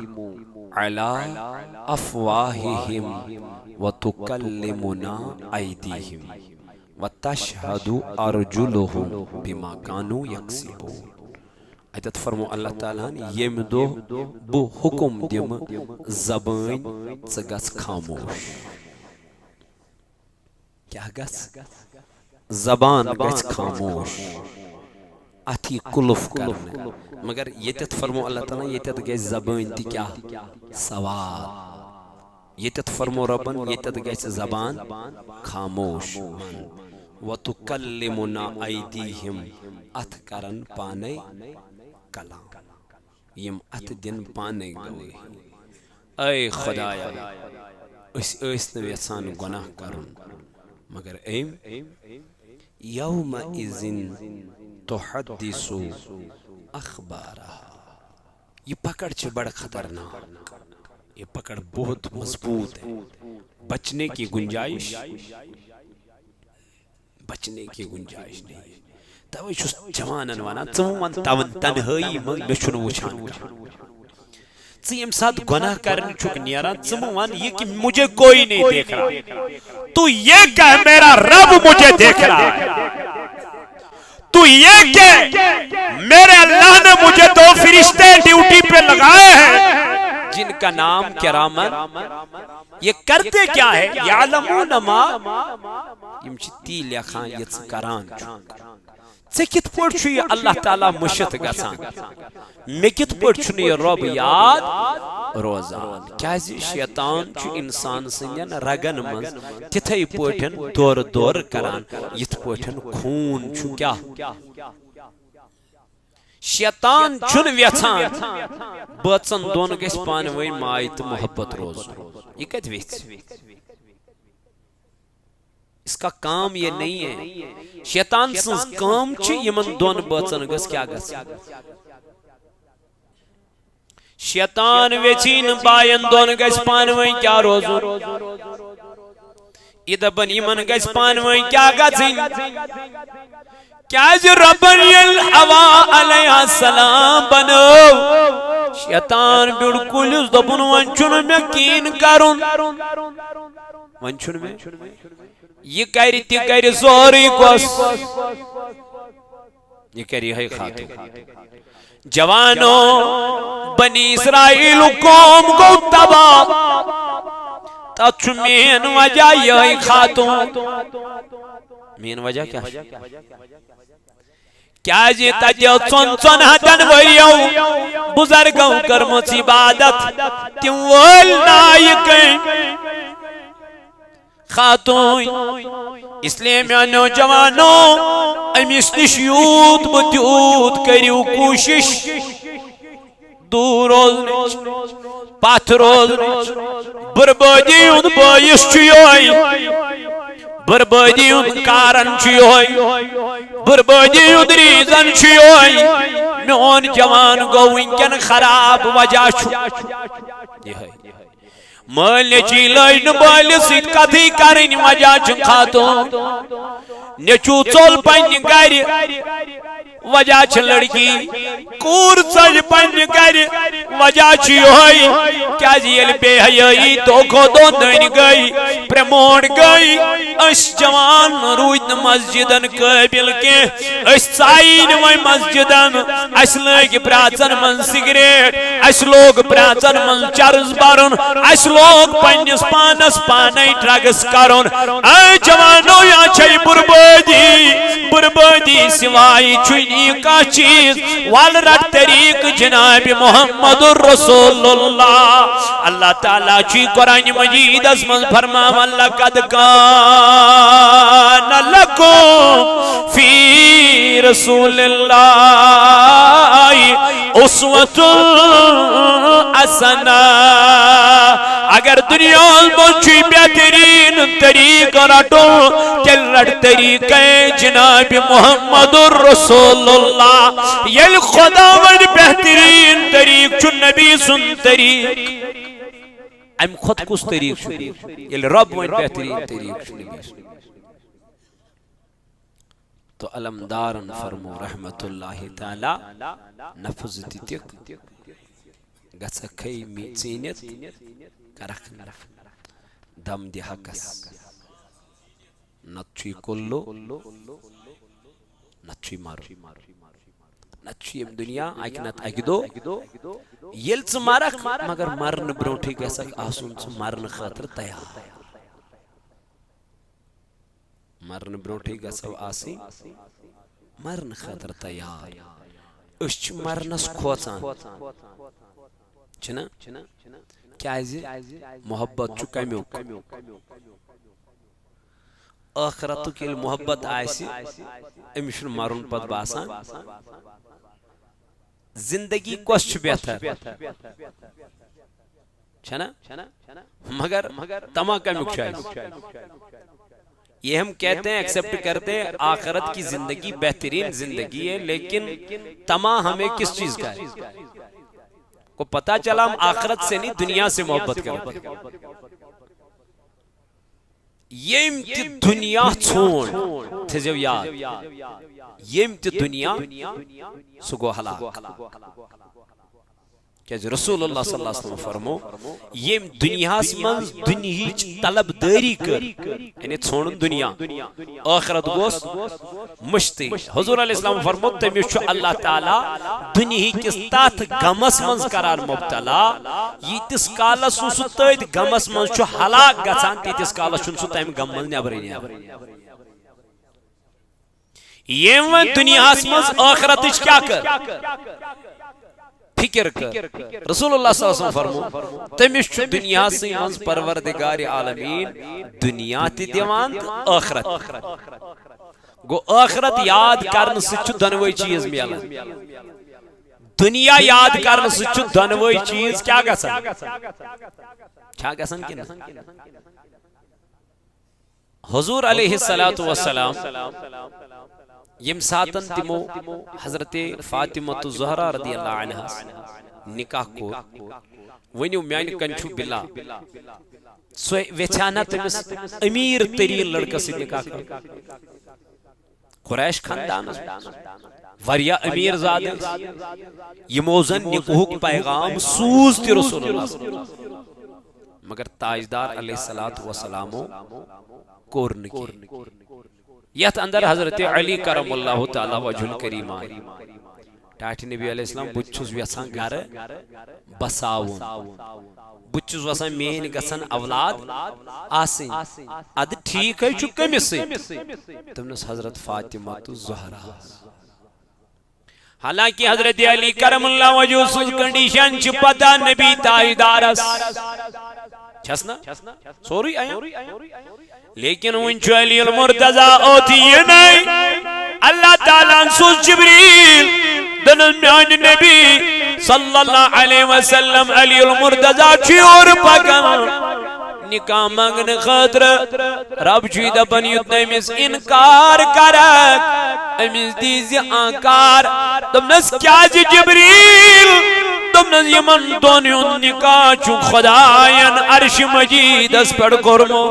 على افواههم وتكلمنا ايديهم وتشهد ارجلهم بما كانوا يكسبون ایتت فرمو اللہ تعالیٰ یم دو بو حکم دیم زبان چگس خاموش کیا گس زبان گس خاموش اتھی کلف کرنے مگر یتت فرمو اللہ تعالیٰ یتت گئی زبان تی کیا سوال یتت فرمو ربن یتت گئی زبان خاموش وَتُكَلِّمُنَا أَيْدِيهِمْ ات کرن پانے کلام یم ات دن پانے گوئی اے خدایا اس نویسان گناہ کرن مگر ایم یوم اذن تحدث اخبارہ یہ پکڑ چھ بڑا خطرناک یہ پکڑ بہت مضبوط ہے، بچنے کی گنجائش نہیں ہے۔ توے چھس جوانن ونان ژٕ تون تنہائی من مے چھُنہٕ وٕچھان ژٕ ییٚمہِ ساتہٕ گۄناہ کرنہِ چھُکھ نیران ژٕ مہٕ ون یہ کہ مجھے کوئی نہیں دیکھ رہا، تو یہ کہ میرا رب مجھے دیکھ رہا ہے، تو یہ کہ میرے اللہ نے مجھے 2 فرشتے ڈیوٹی پہ لگائے ہیں جن کا نام کرامن، یہ کرتے کیا ہے؟ یعلمون ما، یم چھ تی لیکھان یہ ژٕ کران چھُکھ۔ ژے کت پٲٹھۍ چھُ یہ اللہ تعالیٰ مشت گژھان، مے کت پٲٹھۍ چھُنہٕ یہ رب یاد روزان؟ کیازِ شیطان چھُ انسان سٕنٛدٮ۪ن رگن منٛز تِتھے پٲٹھۍ دورٕ دورٕ کران یِتھ پٲٹھۍ خوٗن چھُ کیاہ، شیطان چھُنہٕ یژھان بٲژن دۄن گژھِ پانہٕ ؤنۍ ماے تہٕ محبت روزُن، یہ کتہِ ویژھِ؟ اس کا کام یہ نہیں ہے۔ شیطان سنز کام چھ یمن دون بچن گس کیا گس، شیطان ویچین باین دون گس پانوئی کیا روزن، ادبن یمن گس پانوئی کیا گسن، کیاز ربن یل حوا علیہ السلام بنو، شیطان بالکل اس دبن ونچن میں کین کرن، ونچن میں یہ کری تی کری سوری کس، یہ کری ہے خاتون جوانو بنی اسرائیل قوم کو تباہ، تچ مین وجہ یہ خاتون، مین وجہ کیا جی تجھو چون ہتن وریو بزرگوں کرمچ عبادت تم وول نائکیں خاتون، اس لیے میں نوجوانوں امس نش یوت بتیوت کریو کوشش دور روزنچ پتھ روزنچ، بربادی ہند باعث چھوئی، بربادی ہند کارن چھوئی، بربادی ہند ریزن چھوئی، میون جوان گو ونکن خراب وجہ چھو، یہ ہے مال چی لائن بال سیت کتھی کرن وجہ چھ خاتون، نیچو چول پنی گھر وجہ چھ لڑکی، کور چل پنی گھر وجہ چھ ہوئی، کیا جیل بے حیائی تو کو دو دن گئی پرموٹ گئی، اس جوان روید مسجدن قابل کے، اس سائن وی مسجدن، اس لوگ پراچن من سگریٹ، اس لوگ پراچن من چرز بارن، اس لوگ پنیس پانس پانی ڈرگس کرن، اے جوانو یا چھئی بربادی سوائی چھنی کا چیز، والرد طریق جناب محمد الرسول اللہ، اللہ تعالیٰ چی قرآن مجید اس من فرماوان لقد کان لکم فی رسول اللہ اسوۃ حسنہ، اگر دنیا مجھے بہترین طریق رٹو تیل رٹ طریقہ جناب محمد الرسول اللہ، یل خدا ون بہترین طریق چو نبی سن طریق، ام خود کس طریق چو یل رب ون بہترین طریق چو نبی سن، تو علمدارن فرمو رحمت اللہ تعالی نفذ تیتک گسا کئی می چینت کرخ دم دی حقس، نتچوی کلو نتچوی مارو، نتچوی ام دنیا اکنت اگدو یل چھ مارک مگر مرن بروٹھی گسک آسون چھ مرن خاطر تیار، مرن بروٹھی گسو آسی مرن خاطر تیار، اس چھ مرنس کھوچان چھنا، کیازِ محبت چھ کمیوک، آخرتک یل محبت آسی امشن مرن پت باسان، زندگی کس چھ بہتر چھنا، مگر تمام کمیوک شاید، یہ ہم کہتے ہیں ایکسپٹ کرتے ہیں آخرت کی زندگی بہترین زندگی ہے، لیکن تمام ہمیں کس چیز کا ہے؟ کو پتا چلا ہم آخرت سے نہیں دنیا سے محبت کرتے ہیں. یم تی دنیا چھوڑ تھزو یاد یم تی دنیا سو گو ہلاک. کہ رسول اللہ صلی اللہ علیہ وسلم فرمو یم دنیا من دنیاچ طلب داری کر یعنی چھوڑن دنیا آخرت گوس مشتی. حضور علیہ السلام فرمو تمیس چھو اللہ تعالی دنیا کس تات غمس من کران مبتلا یتس کالس سو تت غمس من چھو ہلاک گژھان تیتس کالس چھن سو تم غم من نیبر نیبر. یم دنیا من آخرتچ کیا کر فکر کر. رسول اللہ صلی اللہ علیہ وسلم فرمو تمس چھ دنیا سی منز پروردگار عالمین دنیا تی دیوان آخرت. گو آخرت یاد کرن سچ دنوئی چیز میلان. دنیا یاد کرن سچ دنوئی چیز کیا گسن کیا گسن کی حضور علیہ السلام یم ساتن تمو حضرت فاطمہ الزہرا رضی اللہ عنہ نکاح کو ونیو میان کنچو بلا سو ویچانا تمس امیر ترین لڑکا سے نکاح کر. قریش خاندان وریا امیر زادہ یموزن نکوح پیغام سوز تی رسول اللہ مگر تاجدار علیہ السلام کورن کی. یت اندر حضرت علی کرم اللہ تعالی وجہ الکریم آئی ٹاٹھ نبی علیہ السلام بچھوز ویسان گھر بساون بچھوز ویسان مین گسن اولاد آسین اد ٹھیک ہے چکے میں سے تمنس حضرت فاطمہ تو زہرہ. حالانکہ حضرت علی کرم اللہ وجہ سوز کنڈیشن چھ پتا نبی تاجدارس چھسنا سوری آیا لیکن ونچو علی المرتضی اوتی یہ نہیں. اللہ تعالیٰ سوز جبریل دنن میان نبی صلی اللہ علیہ وسلم علی المرتضی چی اور پکن نکاح مانگن خاطر رب چی دپن یتنے مس انکار کرک امیز دیزی آنکار دمنس کیا جی جبریل دمنس یمن دونیون نکاح چون خدایان عرش مجید اس پڑ کرمو.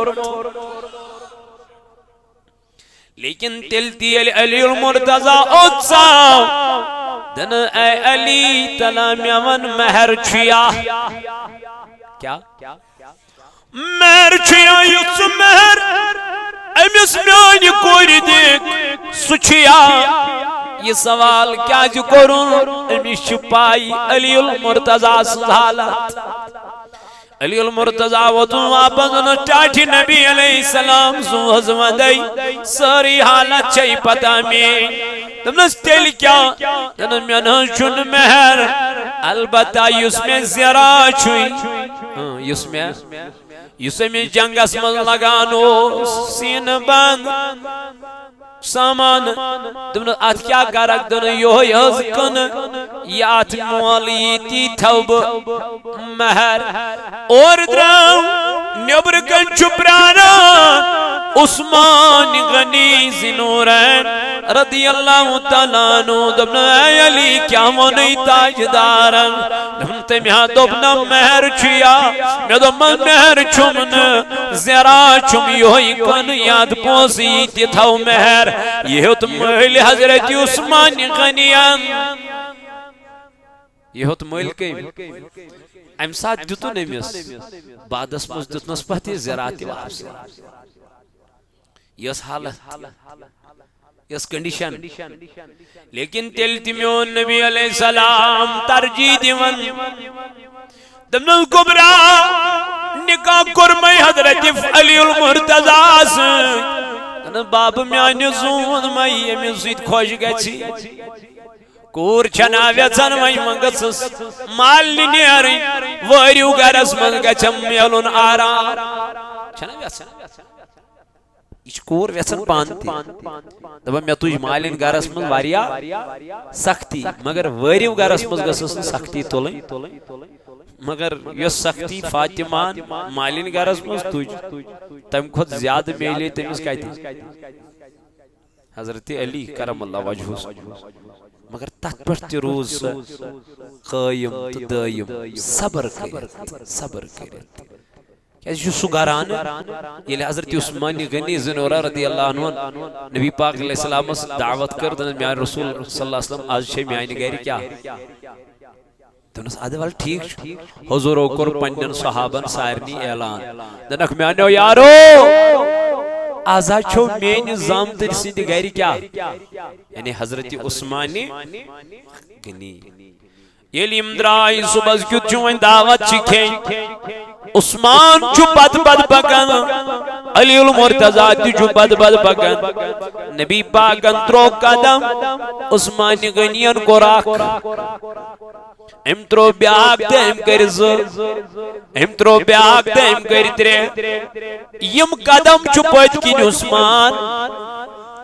لیکن تلتی علی المرتضی اتساو دن اے علی تلامیون مہر چھیا کیا مہر چھیا یس مہر امیس میانی کوری دیکھ سچیا. یہ سوال کیا جو کرن امیس چھپائی علی المرتضی سزالت. علی المرتضی وطن واپس ٹاٹھی نبی علیہ السلام سو حضمہ دی ساری حالت چاہی پتا میں تمنس تیل کیا تنن میں نشن مہر البتہ یس میں زیرا چھوئی یس میں جنگس من لگانو سین بند سامان دمن ات کیا کرک دن یو یز کن یات مولی تی تھوب مہر اور درام نیبر کن چپرانا عثمان غنی زنورین رضی اللہ تعالیٰ عنہ دمن اے علی کیا مونی تاجدارن دمن تیمیہ دبنا مہر چھیا میں دمن مہر چھمن زیرا چھم یوہی کن یاد پوسی تی تھو مہر یہ ہوت محل حضرت عثمان غنیان یہ ہوت محل کئی امساد دیتو نمیس بعد اس مجھ دیتنس پہتی زیراتی واپس یس حالت یس کنڈیشن لیکن تلتی میون نبی علیہ السلام ترجیح دیون دمن کبرا نکاح کرمائی حضرت علی المرتضی سے باب میانی زون مائی امی زید خوش گچی کور چھنا ویچن مائی منگسس مال نیاری وریو گرس من گچم میلون آرام چھنا ویچن اچھ کور ویچن پانتی دبا میں تجھ مالین گرس من واریا سختی مگر وریو گرس من گسس سختی تولیں مگر یس سختی فاطمان مالین گرس من تجھ تم خود زیادہ میلے تمیس کہتی حضرت علی کرم اللہ وجہ مگر تت پہ تہ روز سہ قائم تو دائم صبر کرت کیا سہ گران یل حضرت عثمان غنی زنورہ رضی اللہ عنہ نبی پاک علیہ السلام دعوت کر دن میان رسول صلی اللہ علیہ وسلم آج چھ میانہ گھر کیا دنس اد ول ٹھیک حضورو کور پنن صحابن سارنی اعلان دنک میانو یارو آزا چھو مین زامتر سند گھر کیا یعنی حضرت عثمان غنی یل یم درائی صبح کیت چھو دعوت چکھیں عثمان چھو بد پکن علی المرتضی تی چھو بد پکن نبی پاکن ترو قدم عثمان غنین کو راک ام ترو بیاک تے ام کر ام ترو بیاک تے ام کر ترے یم قدم چھو پت کن عثمان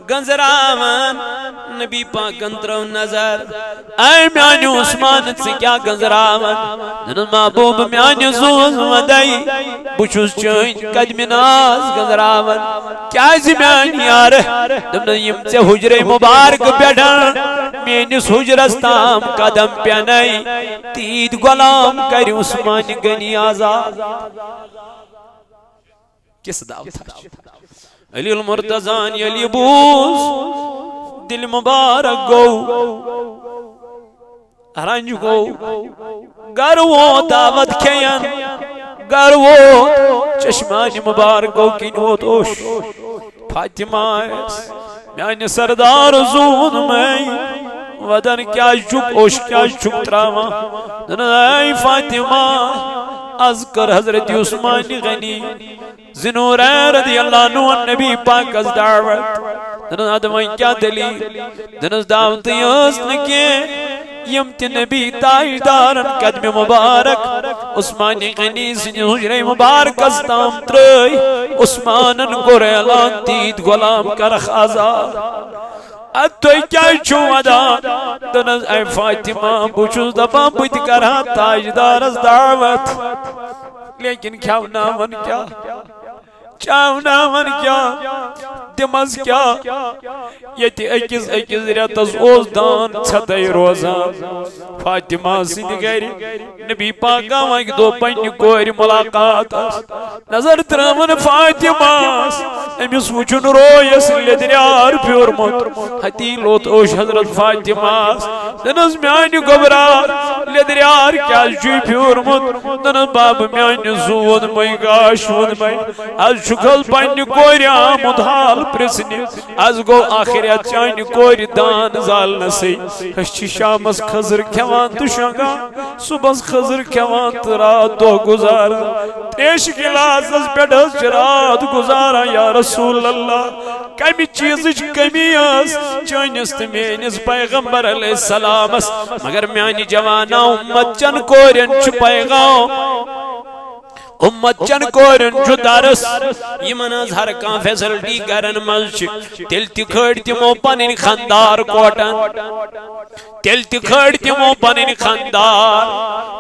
گنزراون نبی پاکن ترو نظر اے میانی عثمان سے کیا گنزراون دن محبوب میانی زوز ودائی بچوز چوین قدم ناز گنزراون کیا زی میانی یار دن یم سے حجر مبارک بیٹھن مینس حجرستام قدم پیانائی تید غلام کر عثمان غنی آزاد کس دعوت تھا علی المرتضان یلی بوز دل مبارک گو رنج گو گر وہ دعوت کھین گر وہ چشمان مبارک گو کنو توش فاطمہ میان سردار زون میں ودن کیا چک اوش کیا چک تراما دن اے فاطمہ اذکر حضرت عثمان غنی زنور رضی اللہ عنہ نبی پاک از دعوت دن ادمائن کیا دلیل دن دعوت یسن کے یم تی نبی تاجدارن قدم مبارک عثمان غنی سن حجر مبارک استام ترائی عثمانن کو ریلان تید غلام کرخ آزاد اتوئی کیا چھو ادا دنز اے فاطمہ بچوز دفاں بیت کرہا تاجدار از دعوت لیکن کیا نامن کیا چاونا من کیا دمز کیا یتی اکیز ریتز اوز دان چھتائی روزان فاطمہ سندھ گھری نبی پاکا وانک دو پنی کوئی ملاقات نظر ترامن فاطمہ امیس وچن رویس لدریار پیورمت حتی لوت اوش حضرت فاطمہ دنز میانی گبرار لدریار کیا جوی پیورمت دنز باب میانی زون مئی گاش ون مئی از شکل پنی کوئی آمد حال پرسنی از گو آخریت چانی کوئی دان زال نسی ہشچی شامس خزر کھوان تو شنگا صبح خزر کھوان تو رات دو گزارا تیش گلاس از پیڑس رات گزارا یا رسول اللہ کمی چیزش کمی اس چانست مینس پیغمبر علیہ السلام اس مگر میانی جوانا امت چن کورن چھ پیغام امت چن کورن چھ درس یمن از ہر کان فیسلٹی کرن ملچ تل تی کھڑ تمو پنن خاندار کوٹن تل تی کھڑ تمو پنن خاندار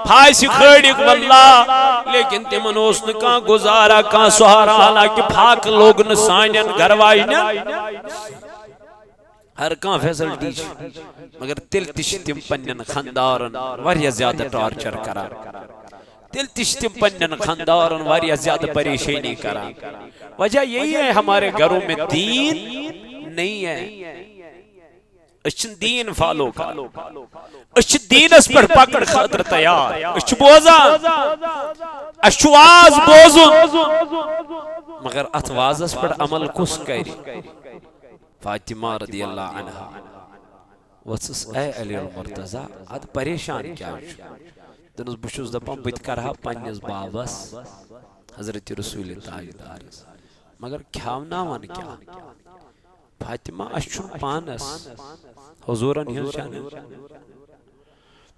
پھاس کھڑک واللہ لیکن تمن اوس نہ کان گزارا کان سہارا حالانکہ پھاک لوگ نہ سانن گھروائی نہ ہر کان فیسلٹی مگر تل تش تم پنن خاندارن واریاہ زیادہ ٹارچر کران دل تشتم پنن خاندارن واریاہ زیادہ پریشانی کرا وجہ یہی ہے ہمارے گھروں میں دین نہیں ہے اچھن دین فالو کر اچھن دین اس پر پکڑ خاطر تیار اچھ بوزان اچھ واز بوزن مگر ات واز اس پر عمل کس کری فاطمہ رضی اللہ عنہ وصص اے علی المرتضی اد پریشان کیا دنس بچوز دپان بت کرہا پنس بابس حضرت رسول تاجدار مگر کھاوناوان کیا فاطمہ اشن پانس حضورن ہن شان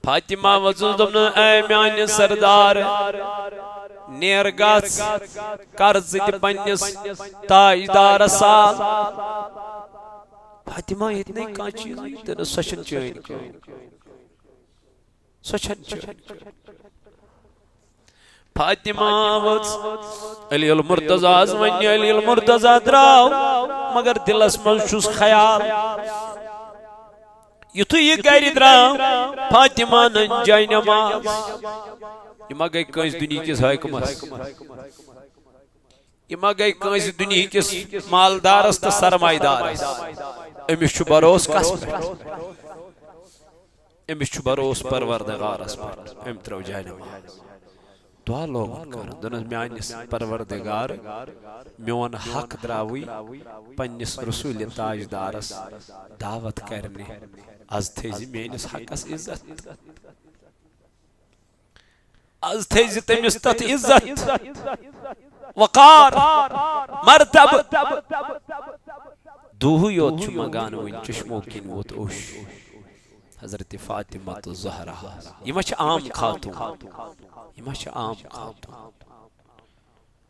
فاطمہ وزوز دپن اے میان سردار نیر گاس قرض تہ پنس تاجدار سال فاطمہ اتنے کان چیز دنس سچن چین فاطمہ وز علی المرتضی ونی علی المرتضی دراو مگر دلس من چھس خیال یتھے یہ گھر درٛاو فاطمہ نن جاے نماز یہ ما گئی کٲنٛسہِ دُنہِکِس حٲکمس یہ ما گئی کٲنٛسہِ دُنہِکِس مالدارس تہٕ سرمایہ دارس أمِس چھُ بروس کس پٮ۪ٹھ أمِس چھُ بروس پروردگارس پٮ۪ٹھ أمۍ ترٲو جاے نماز دعا لوگن کر دنس میانس پروردگار میون حق دراوی پننس رسول تاجدارس دعوت کرنے از تھیزی میانس حقس عزت از تھیزی تمس تت عزت وقار مرتب دوہ یوت چھ مگان ون چشمو کن ووت اوش حضرت فاطمہ الزہرا یہ ما چھ عام خاتون یہ ما چھ عام خاتون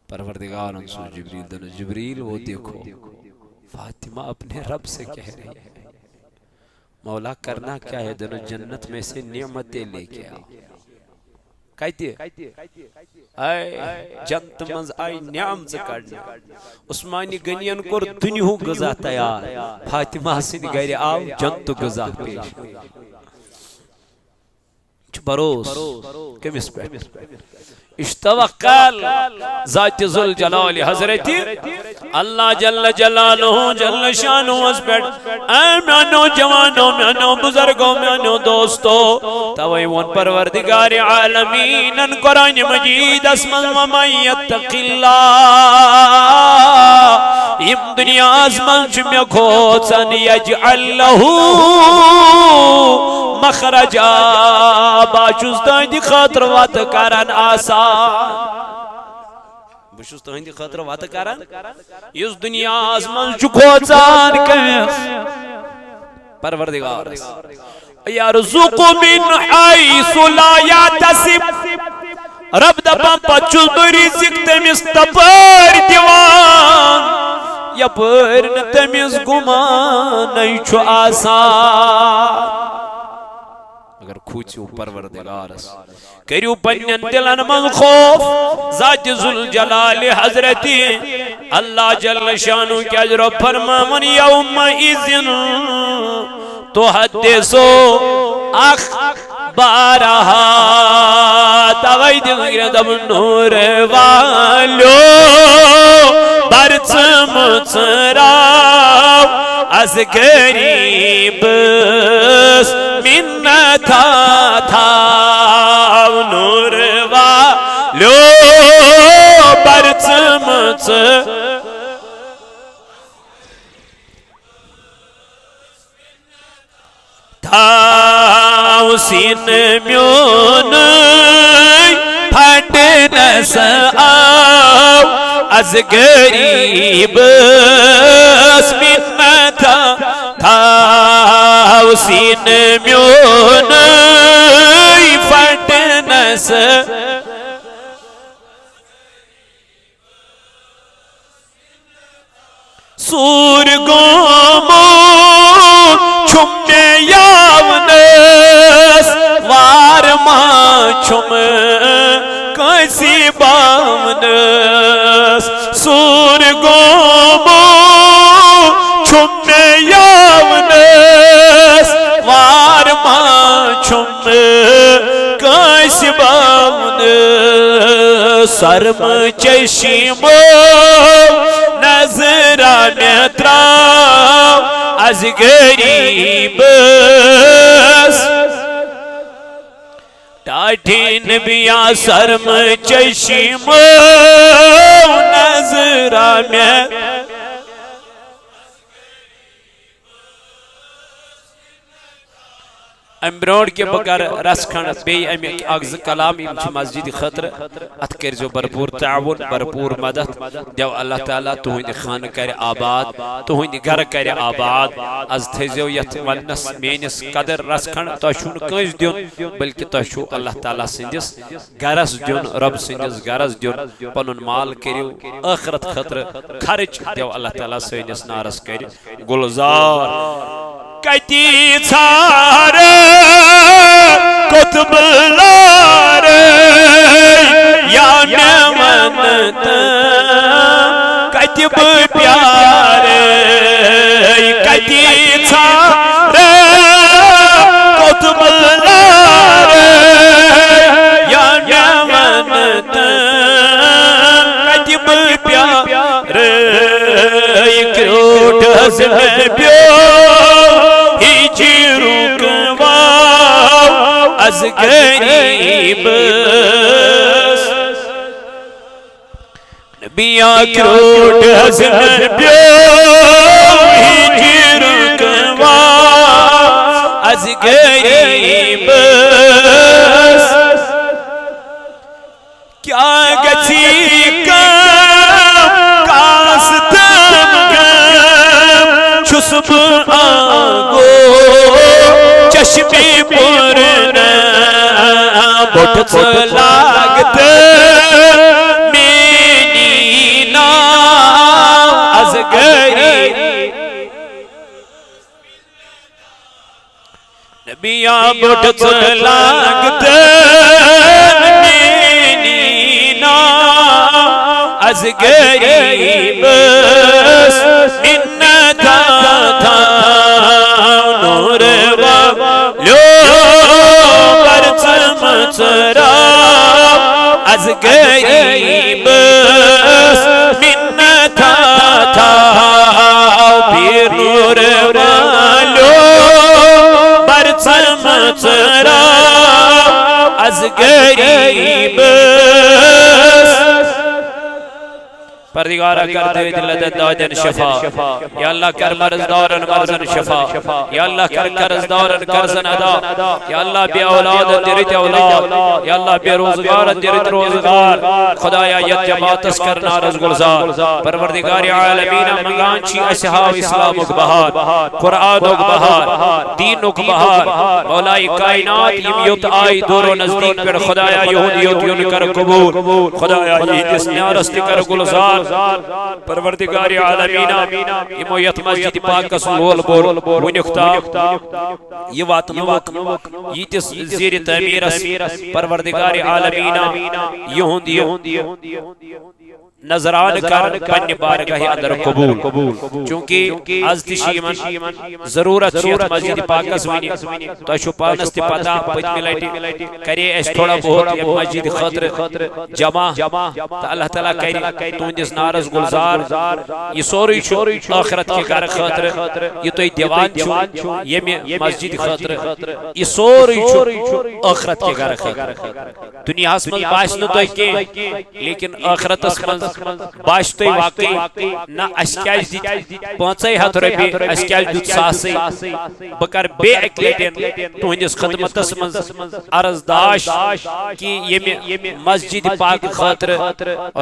پروردگار سو جبریل دن جبریل وہ دیکھو فاطمہ اپنے رب سے کہہ رہی ہے مولا کرنا کیا ہے دن جنت میں سے نعمتیں لے کے آؤ کہتی ہے جنت منز آئی نعمت کرنا عثمانی گنین کور دنیہو غذا تیار فاطمہ سن گھر آو جنت غذا پیش بروس کمس پہ اشتوکل ذات ذوالجلال حضرت اللہ جل جلالہ جل شانہ اس پیٹھ اے میانو جوانو میانو بزرگو میانو دوستو توئی ون پروردگار عالمین ان قرآن مجید اسمن ومن یتق اللہ یم دنیا ازمن چھ میں کھوچن یجعل لہو مخرجا باچوز تہندی خاطر وات کرن آسان بچوز تہندی خاطر وات کرن اس دنیا آزمان چکوچان کس پروردگار یرزق من حیث لا یحتسب رب دپان پچوز برزق تمس تپر دیوان یپر تمس گمان نہیں چھو آسان اگر کھوچیو پروردگارس کریو پنین دلن من خوف ذات ذوالجلال حضرتی اللہ جل شانو کیا جرو فرمامن یوم ایزن تحدثو اخبارہا توائی دل دب نور والو برچ مچراو از غریب منتا تھا نور والو برچ مچ تھا سین میون پھٹ نس آو از غریب منتا تھا سین میون پھٹ نس سور گومو چھم یاونس وار ما چھم کسی باونس سور گومو چھم یاونس وار ما چھم کسی باونس سرم چشمو نظرہ میں تراو از غریب ٹاٹھی نبیاں سرم چشم نظرہ میں ام برونڈ کے بگر رس کھنڈ بی ام اگز کلام ام چھ مسجد خطر ات کرزو برپور تعاون برپور مدد دیو اللہ تعالیٰ تہند خان کر آباد تہند گھر کر آباد از تھزو یت ونس مینس قدر رس کھنڈ تو چھون کنس دیون بلکہ تو چھو اللہ تعالیٰ سندس گرس دیون رب سندس گرس دیون پنن مال کریو آخرت خطر خرچ دیو اللہ تعالیٰ سینس نارس کر گلزار کتی چھار کتب لار یا نمنت کتب پیار کتی چھار بیو ہجرک واو از غریب نبی آکروٹ حسن بیو ہجرک واو از غریب کیا گچی کام کاستم گم چسب آگو چشمی پرنا بٹھ لاگت مینی نام از غریب نبیاں بٹھ لاگت از غریب انتا تھا نور والو پرچم چرا از غریب انتا تھا پھر نور والو پرچم چرا از غریب پردگارہ کرتے ہوئے دلت دادن شفا یا اللہ کر مرض دارن مرضن شفا یا اللہ کر قرض دارن قرضن ادا یا اللہ بے اولاد دیرت اولاد یا اللہ بے روزگار دیرت روزگار خدایا ید جماعتس کرنا رز گلزار پروردگار عالمین منگان چی اصحاب اسلام اک بہار قرآن اک بہار دین اک بہار مولائی کائنات یمیت آئی دور و نزدیک پر خدایا یہودیت یون کر قبول خدایا یہ دس نیارست کر گلزار پروردگار عالمین امویت مسجد پاک کسول بول ونکتا یہ وات نوک یہ تس زیر تعمیر پروردگار عالمین یہودی نظران کر پنی بارگاہ اندر قبول چونکہ از تشیمن ضرورت شیط مسجد پاکس ونی تو اشو پانستی پتا پتمی لائٹی کرے اس تھوڑا بہت یہ مسجد خطر جمع تا اللہ تعالیٰ کری تو اندس نارز گلزار یہ سوری چھو آخرت کے گھر خطر یہ تو دیوان چھو یہ مسجد خطر یہ سوری چھو آخرت کے گھر خطر دنیا اسمن باشنو تو کے لیکن آخرت اسمن باشتوی واقعی نا اسکیج دیت 500 رپی اسکیج دیت ساسی بکر بے اکلیٹین تو ہندس خدمت اسمن عرض داش کی یہ مسجد پاک خاطر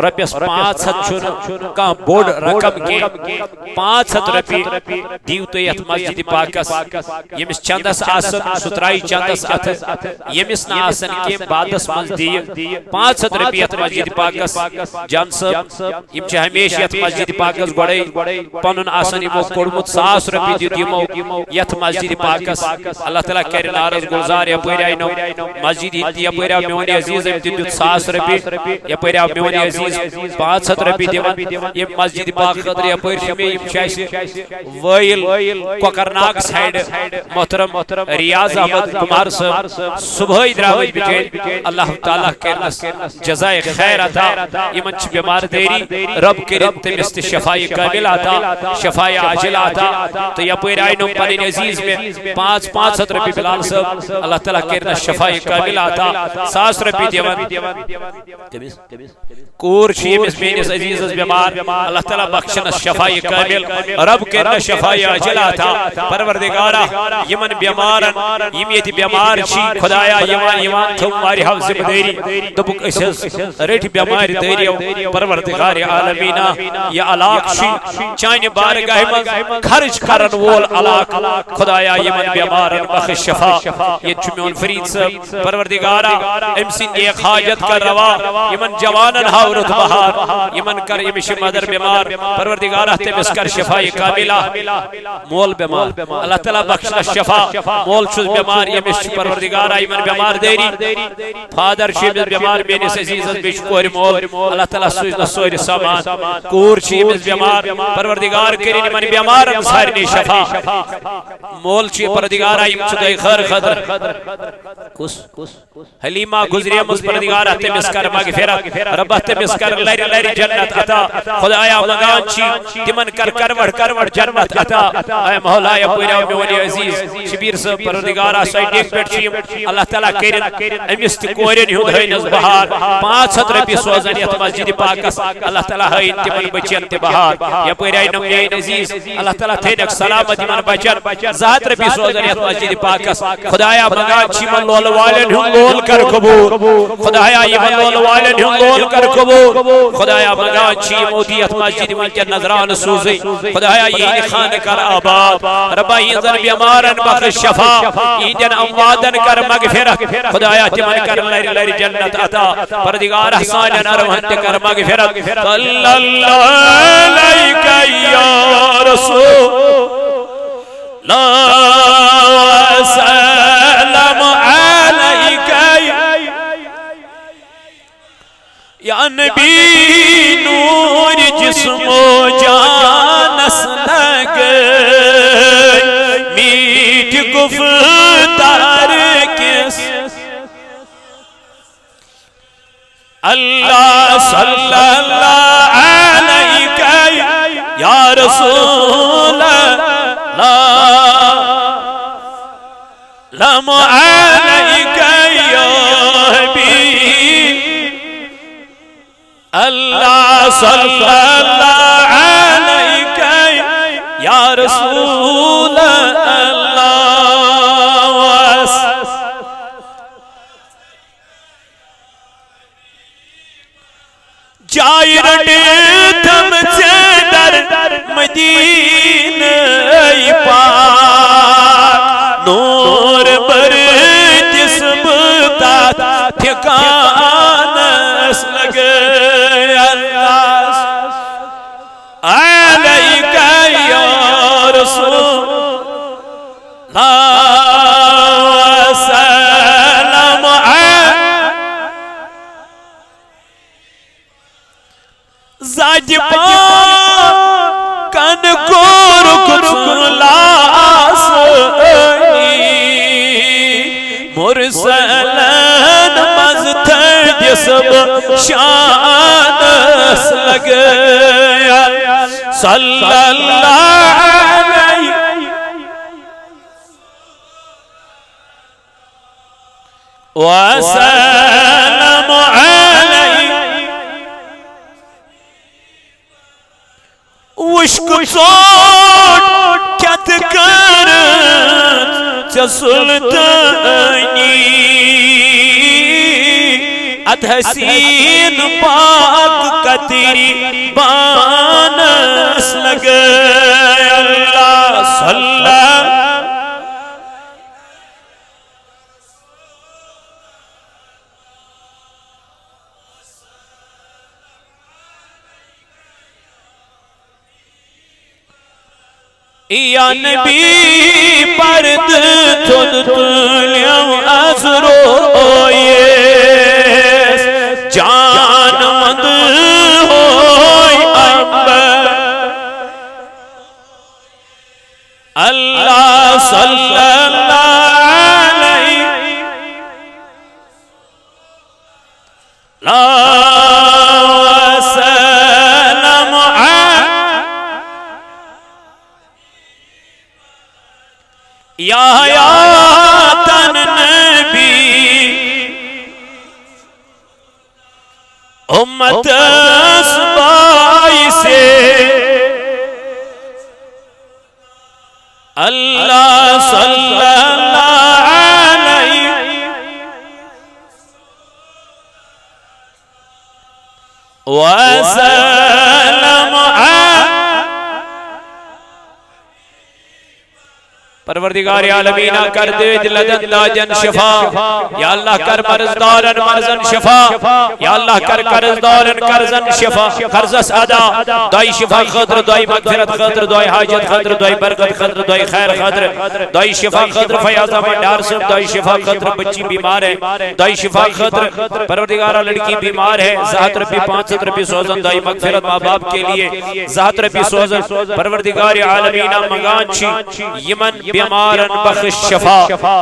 رپیس 500 چھن کان بوڑ رقم کے 500 رپی دیو تو یہ مسجد پاکس یمس چندس آسن سترائی چندس اتھ یمس نا آسن کے بعدس مزدی 500 رپی ات مسجد پاکس جان صاحب یم چھ ہمیشہ یت مسجد پاکس گوڑے پنن آسن یمو کوڑمت 100 رپی دیت یمو یت مسجد پاکس اللہ تعالیٰ کرے نارز گلزار یپر آئی نو مسجد ہندی یپر آو میونی عزیز ام دیت 100 رپی یپر آو میونی عزیز 500 رپی دیوان یم مسجد پاک خطر یپر شمی یم شایسی وائل کوکرناک سائیڈ محترم ریاض احمد کمار صاحب صبح ادراوج بجید اللہ تعالیٰ کرنس جزائے خیر عطا یمن چھ بیمار دیری رب کرن تمست شفائی کامل آتا شفائی عاجل آتا تو یپر آئی نو پنین عزیز میں 500 رپی بلال صاحب اللہ تعالیٰ کرنا شفائی کامل آتا 100 رپی دیوان کور شیم اس مینس عزیز اس بیمار اللہ تعالیٰ بخشنا شفائی کامل رب کرنا شفائی عاجل آتا پروردگارہ یمن بیمارن یمیتی بیمار چی خدایا یمان تم ماری حفظ بدیری دبک اسس ریٹ بیمار دیریو پروردگار عالمینہ یہ علاق شی چائن بارگاہ من خرج کرن وول علاق خدایا یمن بیمارن بخش شفا یہ چمیون فرید صاحب پروردگارہ امسن ایک حاجت کر روا یمن جوانن حورت بہار یمن کر یمش مدر بیمار پروردگارہ تمس کر شفائی کاملہ مول بیمار اللہ تعالیٰ بخشنا شفا مول چوز بیمار یمش پروردگارہ یمن بیمار دیری فادر شیب بیمار بینس عزیزت بیش کوری مول اللہ تعالیٰ سوزنا سور سامان کور چھ یمس بیمار پروردگار کرین من بیمار سارنی شفا مول چھ پروردگار یم چدای خیر خطر کس حلیمہ گزری مس پروردگار تمس کر مغفرت رب تمس کر لری لری جنت عطا خدایا مگان چھ تمن کر کروڑ جنت عطا اے مولا یا پورا میونی عزیز شبیر صاحب پروردگار سائیڈ پیٹ چھ اللہ تعالی کرین امس تہ کورین ہند ہینس بہار 500 رۄپیہِ سوزن یتھ مسجد پاکس اللہ تعالی ہین تمن بچن تہ بہار یا پورا نمین عزیز اللہ تعالی تھینک سلامت یمن بچن 200 رۄپیہِ سوزن یتھ مسجد پاکس خدایا مگان چھ یمن لول والن ہند لول کر قبول خدایا یمن لول والن ہند لول کر قبول خدایا مگان چھ مودی یتھ مسجد ونکن نظران سوزی خدایا یہ خان کر آباد ربا یزن بیمارن بخش شفا ایدن اموادن کر مغفرت خدایا تمن کر لری لری جنت عطا پروردگار احسان نروہن کر مغفرت صلی اللہ علیکہ یا رسول اللہ سلام علیکہ یا نبی نور جسم و جانس لگے میٹ گفتار کس اللہ صلی اللہ علیکہ یا رسول اللہ لم علیکہ یا حبیب اللہ صلی اللہ علیکہ یا رسول اللہ جائر تم در مدینہ پاک نور بر جسم تا ٹھکانس لگے اللہ علیکہ یا رسول اللہ سلام زاج پاکن کو رکھ لاسنی مرسلن مزتر جسم شانس لگے صلی اللہ علیہ وسلم علیہ وشک صوت کت کرت سلطانی اد حسین پاک کتری بانس لگے اللہ صلی اللہ یا نبی پرد تد تلیم از رویس جان مند ہوئی انبر اللہ صلی اللہ علیہ وسلم یا حیاتن نبی امت اسبائی سے اللہ صلی اللہ علیہ وسلم پروردگار عالمین کر دے دلدن داجن شفا یا اللہ کر مرض دارن مرضن شفا یا اللہ کر قرض دارن قرضن شفا قرض ادا دائی شفا خطر دائی مغفرت خطر دائی حاجت خطر دائی برکت خطر دائی خیر خطر دائی شفا خطر فیاضہ مندار سب دائی شفا خطر بچی بیمار ہے دائی شفا خطر پروردگار لڑکی بیمار ہے ذات ربی 500 ربی سوزن دائی مغفرت ماں باپ کے لیے ذات ربی سوزن پروردگار عالمین مگان چی یمن بیمارن بخش شفا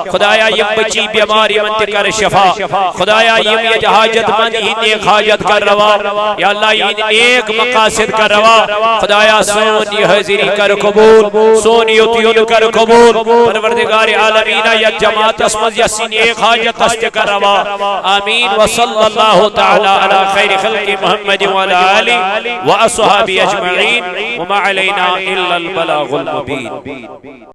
خدایا یم بچی بیمار یمن تکر شفا خدایا یم یہ حاجت مند ہی نیک حاجت کر روا یا اللہ یہ ایک مقاصد کر روا خدایا سونی حضری کر قبول سونی اتیون کر قبول پروردگار عالمین یا جماعت اسمز یسین ایک حاجت است کر روا آمین وصلی اللہ تعالی علی خیر خلق محمد وعلی آلہ واصحابہ اجمعین وما علینا الا البلاغ المبین